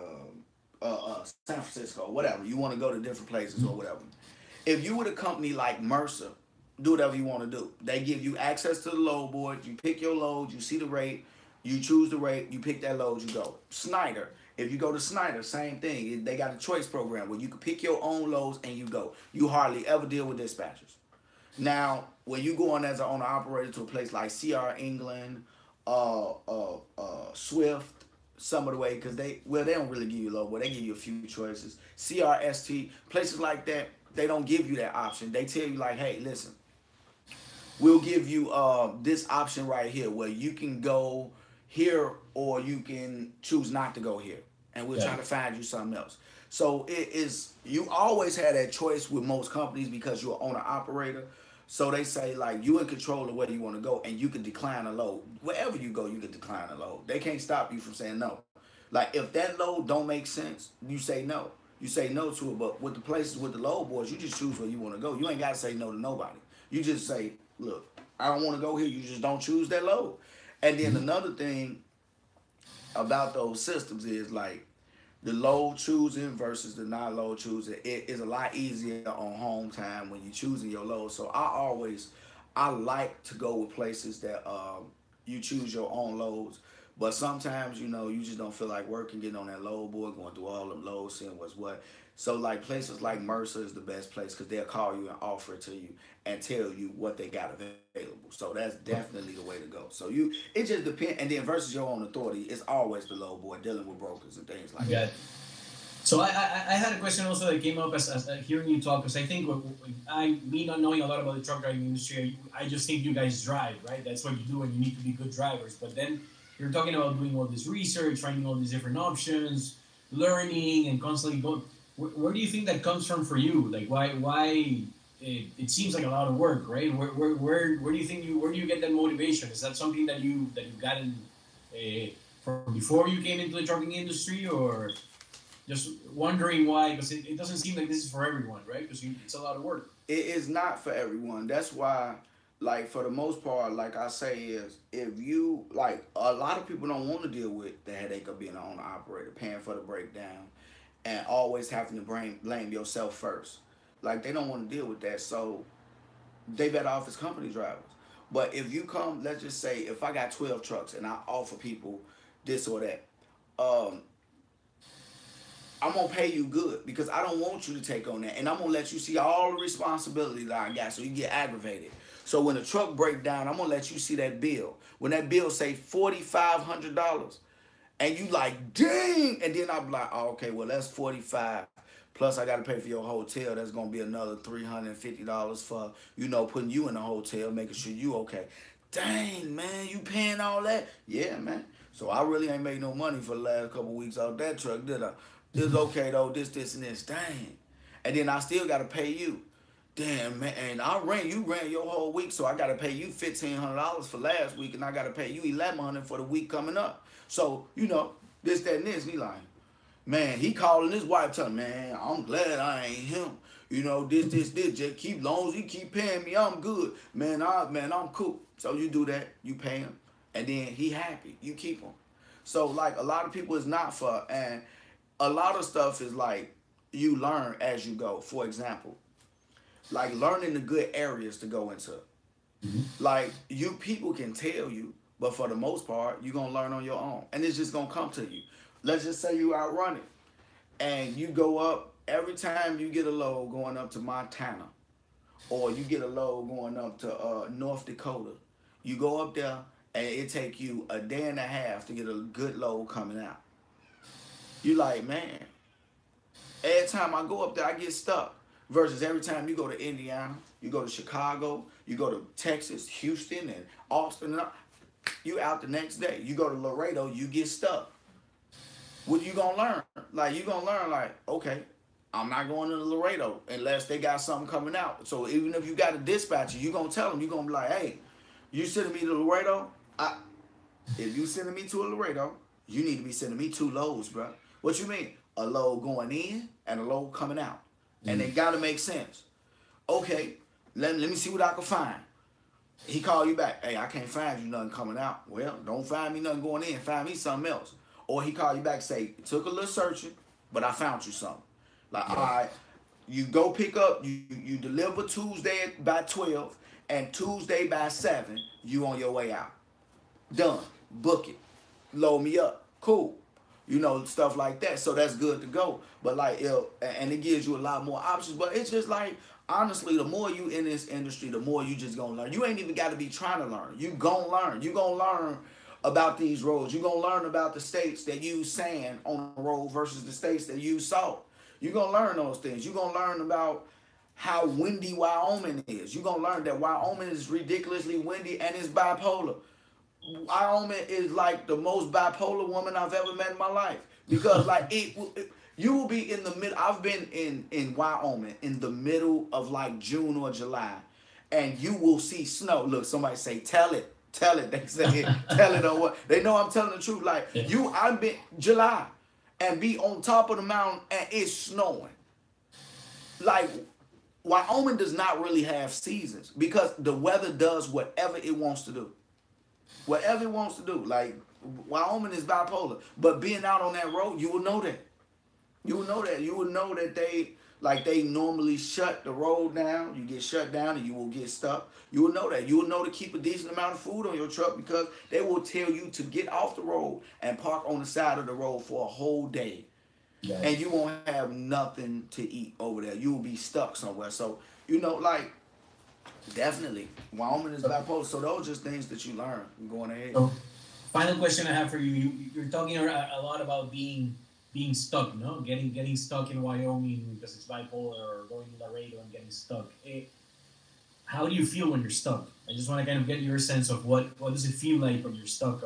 San Francisco, whatever. You want to go to different places or whatever. If you were a company like Mercer, do whatever you want to do. They give you access to the load board. You pick your load. You see the rate. You choose the rate. You pick that load. You go. Snyder. If you go to Snyder, same thing. They got a choice program where you can pick your own loads and you go. You hardly ever deal with dispatchers. Now, when you go on as an owner operator to a place like CR England, Swift, some of the way, because they don't really give you low, but they give you a few choices. CRST, places like that, they don't give you that option. They tell you like, hey, listen, we'll give you this option right here where you can go here or you can choose not to go here, and we'll try to find you something else. So you always have that choice with most companies because you're an owner operator. So they say like you in control of where you want to go, and you can decline a load. Wherever you go, you can decline a load. They can't stop you from saying no. Like if that load don't make sense, you say no. You say no to it. But with the places with the load boards, you just choose where you want to go. You ain't got to say no to nobody. You just say, look, I don't want to go here. You just don't choose that load. And then another thing about those systems is like the load choosing versus the not load choosing. It is a lot easier on home time when you're choosing your load. So I like to go with places that you choose your own loads. But sometimes, you just don't feel like working, getting on that load board, going through all them loads, seeing what's what. So like places like Mercer is the best place because they'll call you and offer it to you and tell you what they got available. So that's definitely the way to go. So it just depends. And then versus your own authority, it's always the load board dealing with brokers and things like that. So I had a question also that came up as hearing you talk, because I think me not knowing a lot about the truck driving industry, I just think you guys drive, right? That's what you do, and you need to be good drivers. But then you're talking about doing all this research, finding all these different options, learning, and constantly going. Where do you think that comes from for you? Like why it seems like a lot of work, right? Where do you think where do you get that motivation? Is that something that you got in from before you came into the trucking industry, or just wondering why? Because it doesn't seem like this is for everyone, right? Because it's a lot of work. It is not for everyone. That's why, like, for the most part, like I say, is if you, like, a lot of people don't want to deal with the headache of being an owner operator, paying for the breakdown, and always having to blame yourself first. Like, they don't want to deal with that, so they better off as company drivers. But if you come, let's just say, if I got 12 trucks and I offer people this or that, I'm going to pay you good because I don't want you to take on that. And I'm going to let you see all the responsibility that I got so you get aggravated. So when the truck break down, I'm going to let you see that bill. When that bill say $4,500 and you like, dang. And then I'm like, oh, okay, well, that's 45 plus I got to pay for your hotel. That's going to be another $350 for, putting you in a hotel, making sure you okay. Dang, man, you paying all that? Yeah, man. So I really ain't made no money for the last couple of weeks out that truck, did I? It's okay though, this, and this. Dang. And then I still gotta pay you. Damn, man. And you ran your whole week, so I gotta pay you $1,500 for last week, and I gotta pay you $1,100 for the week coming up. So, this, that, and this. And he like, man, he calling his wife, telling, man, I'm glad I ain't him. This, just keep long as you keep paying me, I'm good. Man, I'm cool. So you do that, you pay him. and then he happy. You keep him. So like a lot of people is not for, and a lot of stuff is like you learn as you go. For example, like learning the good areas to go into. Like you people can tell you, but for the most part, you're gonna learn on your own. And it's just gonna come to you. Let's just say you out running and you go up every time you get a load going up to Montana, or you get a load going up to North Dakota. You go up there and it take you a day and a half to get a good load coming out. You like, man, every time I go up there, I get stuck. Versus every time you go to Indiana, you go to Chicago, you go to Texas, Houston, and Austin, and you out the next day. You go to Laredo, you get stuck. What you gonna learn? Like you gonna learn, like, okay, I'm not going to Laredo unless they got something coming out. So even if you got a dispatcher, you gonna tell them, you gonna be like, hey, you sending me to Laredo? If you sending me to a Laredo, you need to be sending me 2 loads, bro. What you mean? A load going in and a load coming out. And they gotta make sense. Okay, let me see what I can find. He call you back. Hey, I can't find you nothing coming out. Well, don't find me nothing going in. Find me something else. Or he call you back, say, took a little searching, but I found you something. Like, all right, you go pick up, you deliver Tuesday by 12, and Tuesday by 7, you on your way out. Done. Book it. Load me up. Cool. You know, stuff like that. So that's good to go. But like, and it gives you a lot more options. But it's just like, honestly, the more you in this industry, the more you just gonna learn. You ain't even got to be trying to learn. You gonna learn. You gonna learn about these roads. You gonna learn about the states that use sand on the road versus the states that use salt. You gonna learn those things. You gonna learn about how windy Wyoming is. You gonna learn that Wyoming is ridiculously windy and it's bipolar. Wyoming is like the most bipolar woman I've ever met in my life, because like you will be in the middle. I've been in Wyoming in the middle of like June or July, and you will see snow. Look, somebody say, tell it. They say tell it or what. They know I'm telling the truth. Like I've been July and be on top of the mountain and it's snowing. Like Wyoming does not really have seasons because the weather does whatever it wants to do. Whatever it wants to do. Like, Wyoming is bipolar. But being out on that road, you will know that. You will know that. You will know that they normally shut the road down. You get shut down and you will get stuck. You will know that. You will know to keep a decent amount of food on your truck because they will tell you to get off the road and park on the side of the road for a whole day. Yeah. And you won't have nothing to eat over there. You will be stuck somewhere. So, you know, like, definitely, Wyoming is bipolar. So those are just things that you learn going ahead. So, final question I have for you. You're talking a lot about being stuck, no? Getting stuck in Wyoming because it's bipolar, or going to Laredo and getting stuck. How do you feel when you're stuck? I just want to kind of get your sense of what does it feel like when you're stuck,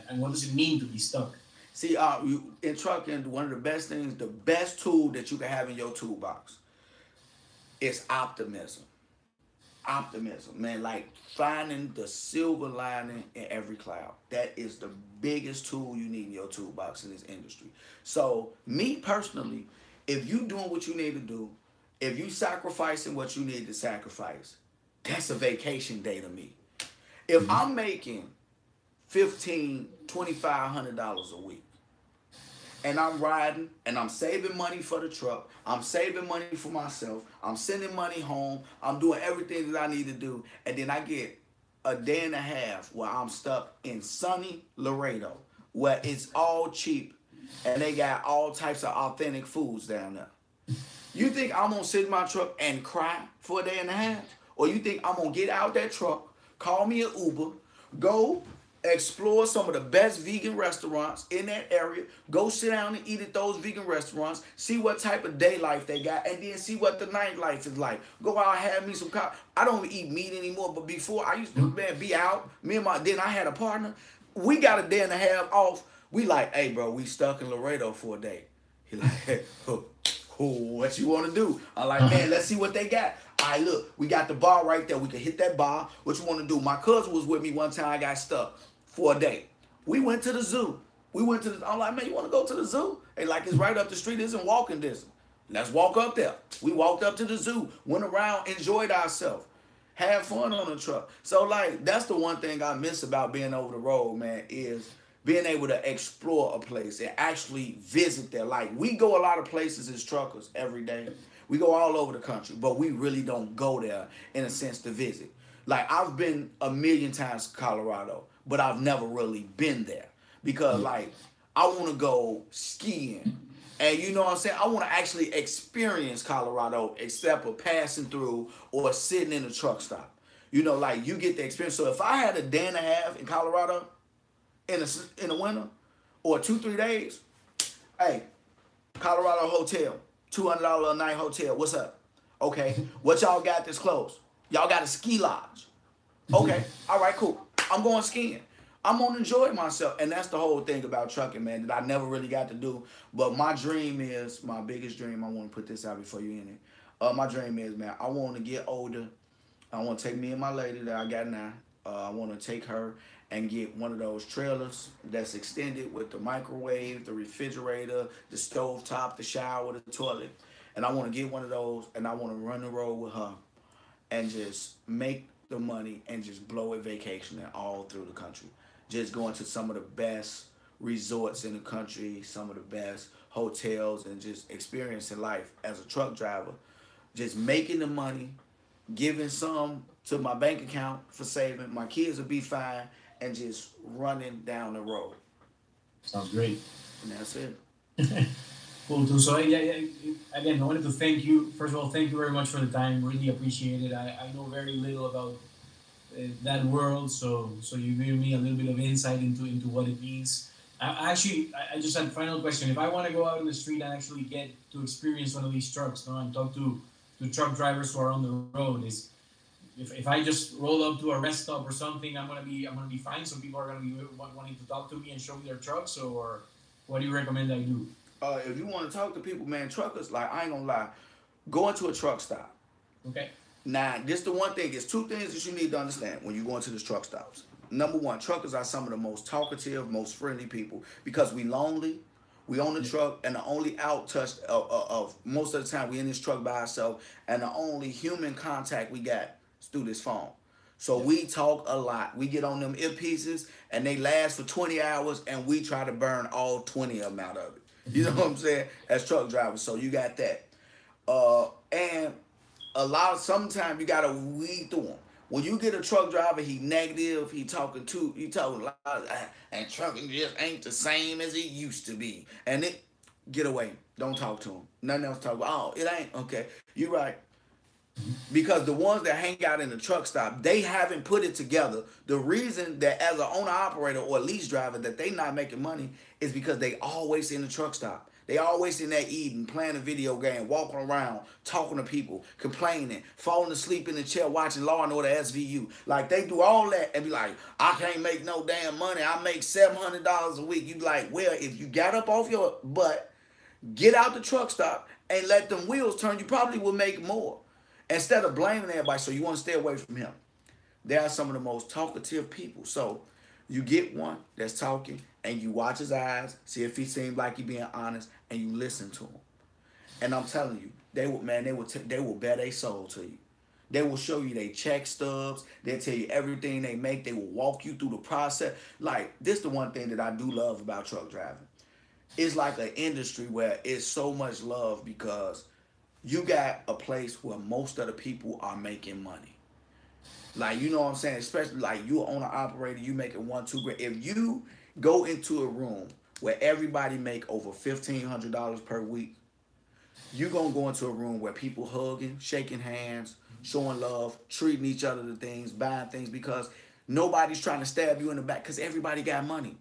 and what does it mean to be stuck? See, in trucking, one of the best things, the best tool that you can have in your toolbox is optimism. Optimism, man, like finding the silver lining in every cloud. That is the biggest tool you need in your toolbox in this industry. So me personally, if you doing what you need to do, if you sacrificing what you need to sacrifice, that's a vacation day to me. If I'm making $1,500-$2,500 a week, and I'm riding, and I'm saving money for the truck, I'm saving money for myself, I'm sending money home, I'm doing everything that I need to do, and then I get a day and a half where I'm stuck in sunny Laredo, where it's all cheap, and they got all types of authentic foods down there. You think I'm gonna sit in my truck and cry for a day and a half? Or you think I'm gonna get out that truck, call me an Uber, go explore some of the best vegan restaurants in that area, go sit down and eat at those vegan restaurants, see what type of day life they got, and then see what the nightlife is like. Go out and have me some coffee. I don't eat meat anymore, but before I used to be out. Then I had a partner. We got a day and a half off. We like, hey bro, we stuck in Laredo for a day. He like, hey, what you want to do? I'm like, man, let's see what they got. All right, look, we got the bar right there. We can hit that bar. What you want to do? My cousin was with me one time. I got stuck for a day. We went to the zoo. I'm like, man, you want to go to the zoo? Hey, like, it's right up the street. It's in walking distance. Let's walk up there. We walked up to the zoo, went around, enjoyed ourselves. have fun on the truck. So like that's the one thing I miss about being over the road, man, is being able to explore a place and actually visit there. Like we go a lot of places as truckers every day. We go all over the country, but we really don't go there in a sense to visit. Like I've been a million times to Colorado, but I've never really been there because Yeah. like I want to go skiing. And you know what I'm saying? I want to actually experience Colorado except for passing through or sitting in a truck stop. You know, like you get the experience. So if I had a day and a half in Colorado in the winter or 2 3 days, hey, Colorado hotel, $200 a night hotel. What's up? Okay, what y'all got this close? Y'all got a ski lodge. Okay, all right, cool. I'm going skiing. I'm gonna enjoy myself, and that's the whole thing about trucking, man. That I never really got to do. But my dream is my biggest dream. I want to put this out before you end it. My dream is, man, I want to get older. I want to take me and my lady that I got now. I want to take her and get one of those trailers that's extended with the microwave, the refrigerator, the stove top, the shower, the toilet. And I want to get one of those, and I want to run the road with her and just make the money and just blow it vacationing all through the country. Just going to some of the best resorts in the country, some of the best hotels, and just experiencing life as a truck driver. Just making the money, giving some to my bank account for saving. My kids will be fine, and just running down the road. Sounds great. And that's it. Cool too. So again, I wanted to thank you. First of all, thank you very much for the time. Really appreciate it. I know very little about that world, so you gave me a little bit of insight into what it means. I just had a final question. If I want to go out in the street and actually get to experience one of these trucks, no, and talk to truck drivers who are on the road, is if I just roll up to a rest stop or something, I'm gonna be fine. Some people are gonna be wanting to talk to me and show me their trucks, or what do you recommend I do? If you want to talk to people, man, truckers, like I ain't gonna lie, go into a truck stop. Okay. Now, this the one thing. It's two things that you need to understand when you go into these truck stops. Number one, truckers are some of the most talkative, most friendly people because we lonely. We own the truck, and the only out touch of most of the time we in this truck by ourselves, and the only human contact we got is through this phone. So we talk a lot. We get on them earpieces, and they last for 20 hours, and we try to burn all 20 of them out of it. You know what I'm saying? As truck drivers, so you got that. And sometimes you gotta weed through them. When you get a truck driver, he negative, he talking a lot, and trucking just ain't the same as it used to be. And get away. Don't talk to him. Nothing else to talk about. Oh, it ain't. Okay, you're right. Because the ones that hang out in the truck stop, they haven't put it together. The reason that as an owner operator or lease driver that they not making money is because they always in the truck stop. They always in there eating, playing a video game, walking around, talking to people, complaining, falling asleep in the chair, watching Law and Order SVU. Like they do all that and be like, I can't make no damn money. I make $700 a week. You be like, well, if you got up off your butt, get out the truck stop and let them wheels turn, you probably will make more. Instead of blaming everybody, so you want to stay away from him. They are some of the most talkative people. So you get one that's talking and you watch his eyes, see if he seems like he being honest, and you listen to him. And I'm telling you, they will bet their soul to you. They will show you their check stubs. They'll tell you everything they make. They will walk you through the process. Like, this is the one thing that I do love about truck driving. It's like an industry where it's so much love because you got a place where most of the people are making money. Like, you know what I'm saying? Especially like you own an operator, you making 1-2 grand. If you go into a room where everybody make over $1,500 per week, you're gonna go into a room where people hugging, shaking hands, showing love, treating each other to things, buying things because nobody's trying to stab you in the back because everybody got money.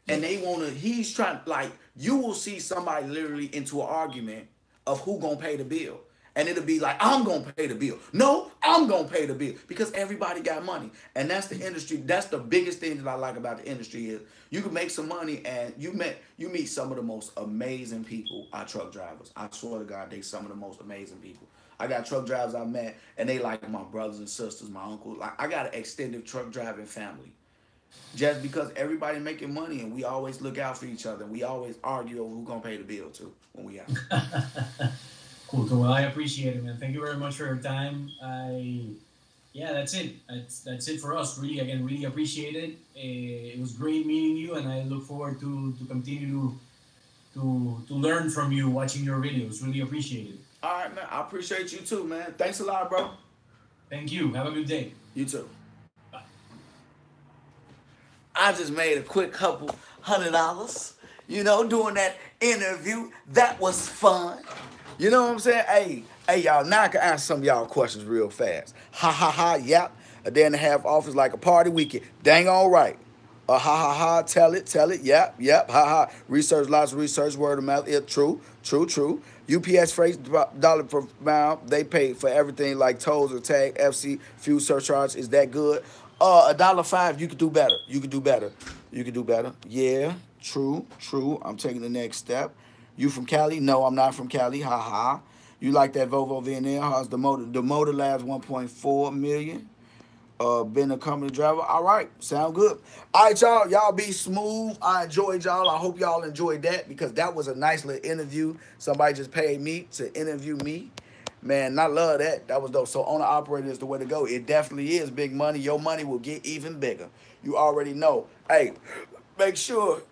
And he's trying, like, you will see somebody literally into an argument of who gonna pay the bill. And it'll be like, I'm gonna pay the bill. No, I'm gonna pay the bill because everybody got money. And that's the industry. That's the biggest thing that I like about the industry is you can make some money and you meet some of the most amazing people are truck drivers. I swear to God, they some of the most amazing people. I got truck drivers I met and they like my brothers and sisters, my uncle. Like I got an extended truck driving family. Just because everybody making money and we always look out for each other. And we always argue over who gonna pay the bill too when we out. Cool. Well, I appreciate it, man. Thank you very much for your time. Yeah, that's it. That's it for us. Really, again, really appreciate it. It was great meeting you, and I look forward to continue to learn from you watching your videos. Really appreciate it. All right, man. I appreciate you too, man. Thanks a lot, bro. Thank you. Have a good day. You too. Bye. I just made a quick couple $100, doing that interview. That was fun. You know what I'm saying? Hey, y'all, now I can answer some of y'all questions real fast. Ha ha ha, yep. A day and a half off is like a party weekend. Dang all right. Ha ha ha, tell it, yep, ha ha. Research, lots of research, word of mouth, true. UPS freight dollar per mile, they pay for everything like tolls or tag, FC, fuel surcharge. Is that good? $1.05, you could do better. You could do better. Yeah, true. I'm taking the next step. You from Cali? No, I'm not from Cali. Ha ha. You like that Volvo VNL? How's the motor? The motor labs 1.4 million. Been a company driver. All right, sound good. All right, y'all. Y'all be smooth. I enjoyed y'all. I hope y'all enjoyed that because that was a nice little interview. Somebody just paid me to interview me. Man, I love that. That was dope. So owner operator is the way to go. It definitely is big money. Your money will get even bigger. You already know. Hey, make sure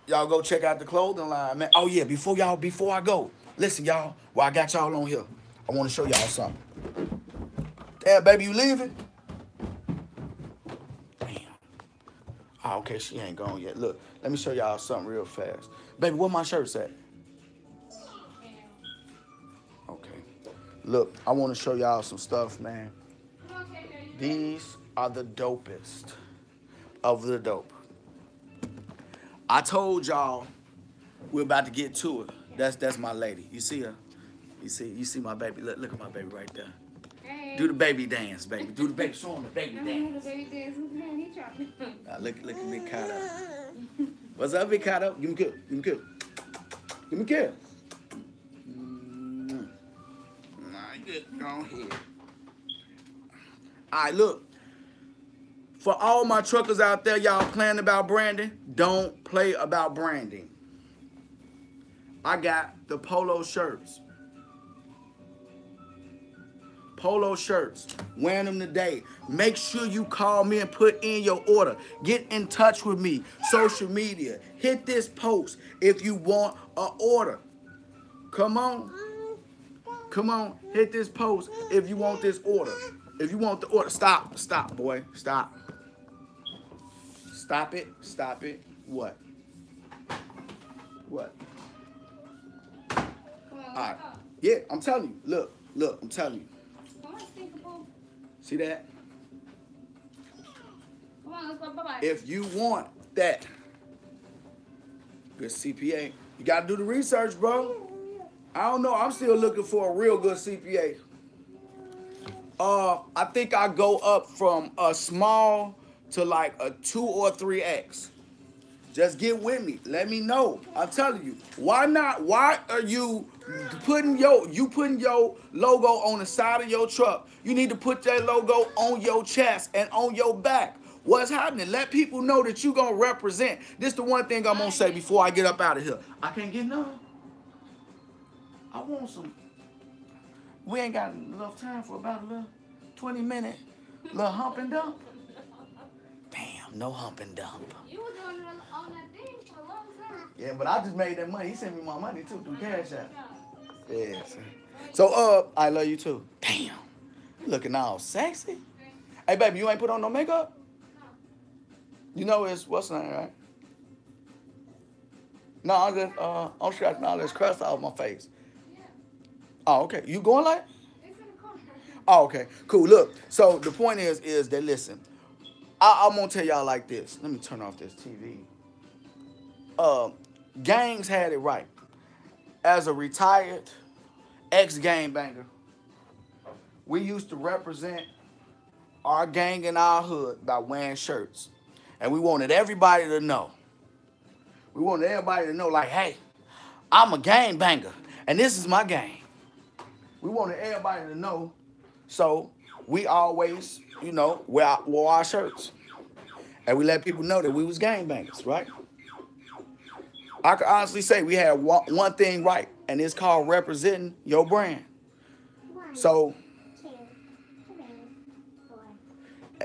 y'all go check out the clothing line, man. Oh yeah, before I go, listen, y'all. While I got y'all on here, I want to show y'all something. Damn, baby, you leaving? Damn. Oh, okay, she ain't gone yet. Look, let me show y'all something real fast. Baby, where my shirt's at? Okay. Look, I want to show y'all some stuff, man. These are the dopest of the dope. I told y'all we're about to get to it. That's my lady. You see her? You see my baby. Look at my baby right there. Hey. Do the baby dance, baby. Do the baby. Show him the baby I'm dance. the baby dance. Man, he trying to. Look at me caught up. What's up, big caught up? Give me kill. Give me kill. Nah, good. Go ahead. All right, look. For all my truckers out there, y'all playing about branding, don't play about branding. I got the polo shirts. Polo shirts. Wearing them today. Make sure you call me and put in your order. Get in touch with me. Social media. Hit this post if you want an order. Come on. Come on. Hit this post if you want this order. If you want the order. Stop, boy. Stop. Stop it. What? Come on, All right. let's go. Yeah, I'm telling you. Look, I'm telling you. Come on, Stinkable. See that? Come on, let's go. Bye-bye. If you want that good CPA, you got to do the research, bro. I don't know. I'm still looking for a real good CPA. I think I go up from a small to like a 2 or 3X. Just get with me. Let me know. I'm telling you. Why not? Why are you putting your logo on the side of your truck? You need to put that logo on your chest and on your back. What's happening? Let people know that you're going to represent. This is the one thing I'm going to say before I get up out of here. I can't get none. I want some. We ain't got enough time for about a little 20-minute little hump and dump. Damn, no hump and dump. You were doing it on that thing for a long time. Yeah, but I just made that money. He sent me my money too through Cash App. Yeah. So, I love you too. Damn, you looking all sexy. Hey, baby, you ain't put on no makeup? You know it's what's the name, right? No, I'm scratching all this crust off my face. Oh, okay. You going like? It's in the corner. Oh, okay. Cool. Look. So the point is that listen. I'm gonna tell y'all like this. Let me turn off this TV. Gangs had it right. As a retired ex-gang banger, we used to represent our gang in our hood by wearing shirts. And we wanted everybody to know. We wanted everybody to know, like, hey, I'm a gang banger, and this is my gang. We wanted everybody to know, so we always, wore our shirts. And we let people know that we was gangbangers, right? I can honestly say we had one thing right, and it's called representing your brand. So,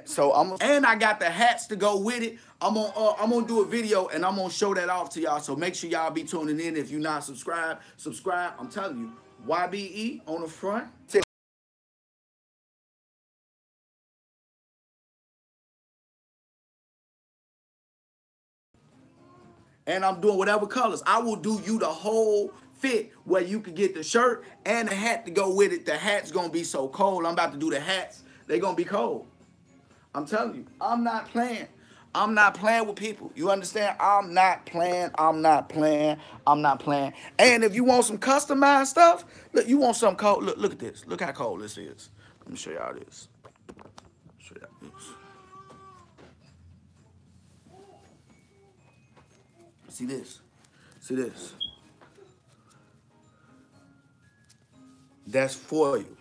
So and I got the hats to go with it. I'm gonna do a video and I'm gonna show that off to y'all. So make sure y'all be tuning in. If you're not subscribed, subscribe. I'm telling you, YBE on the front. And I'm doing whatever colors. I will do you the whole fit where you can get the shirt and the hat to go with it. The hat's gonna be so cold. I'm about to do the hats. They're gonna be cold. I'm telling you, I'm not playing. I'm not playing with people. You understand? I'm not playing. I'm not playing. I'm not playing. And if you want some customized stuff, look, you want something cold. Look at this. Look how cold this is. Let me show y'all this. Show y'all this. See this? See this? That's for you.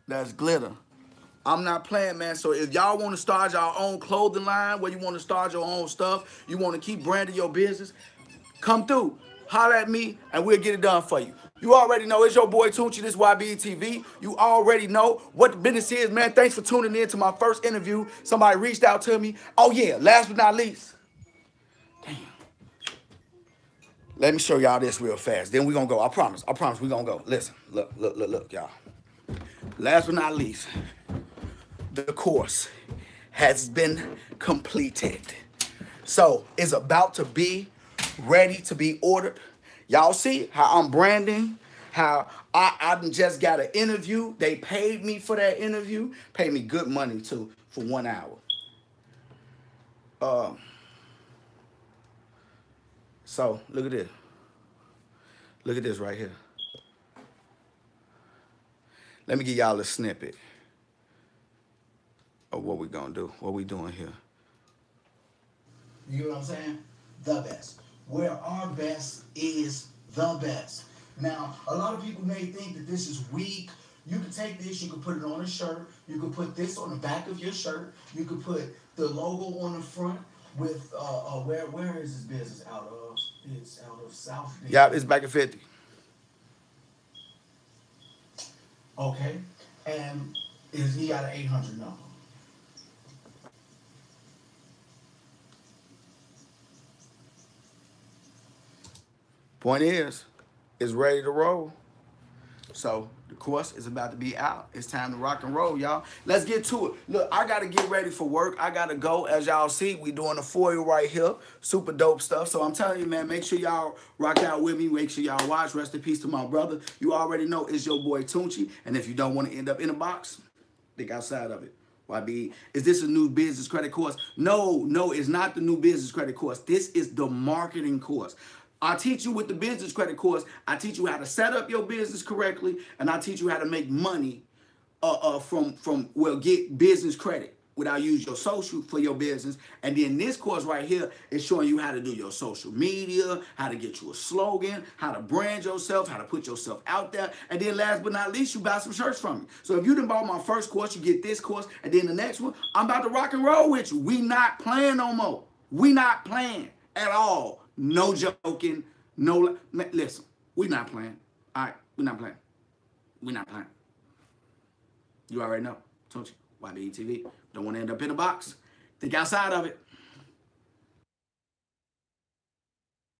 That's glitter. I'm not playing, man. So if y'all want to start your own clothing line, where you want to start your own stuff, you want to keep branding your business, come through. Holler at me, and we'll get it done for you. You already know it's your boy Tunchi, this Y.B.E.T.V. You already know what the business is, man. Thanks for tuning in to my first interview. Somebody reached out to me. Oh, yeah, last but not least. Damn. Let me show y'all this real fast. Then we're going to go. I promise we're going to go. Listen, look, y'all. Last but not least, the course has been completed. So it's about to be ready to be ordered. Y'all see how I'm branding, how I just got an interview. They paid me for that interview, paid me good money too for 1 hour. So look at this. Look at this right here. Let me give y'all a snippet of what we're gonna do, what we doing here. You get what I'm saying? The best. Where our best is the best. Now, a lot of people may think that this is weak. You can take this, you can put it on a shirt, you can put this on the back of your shirt, you can put the logo on the front with where is this business out of? It's out of South Bend. Yeah, it's back at 50. Okay. And he got an 800 number. Point is, it's ready to roll. So the course is about to be out. It's time to rock and roll, y'all. Let's get to it. Look, I got to get ready for work. I got to go. As y'all see, we doing a foil right here. Super dope stuff. So I'm telling you, man, make sure y'all rock out with me. Make sure y'all watch. Rest in peace to my brother. You already know it's your boy Tunchi. And if you don't want to end up in a box, think outside of it. YB, is this a new business credit course? No, it's not the new business credit course. This is the marketing course. I teach you with the business credit course. I teach you how to set up your business correctly, and I teach you how to make money get business credit without using your social for your business. And then this course right here is showing you how to do your social media, how to get you a slogan, how to brand yourself, how to put yourself out there. And then last but not least, you buy some shirts from me. So if you done bought my first course, you get this course, and then the next one, I'm about to rock and roll with you. We not playing no more. We not playing at all. No joking. No, listen, we not playing. All right, we not playing. We not playing. You already know. Told you. YBETV. Don't want to end up in a box. Think outside of it.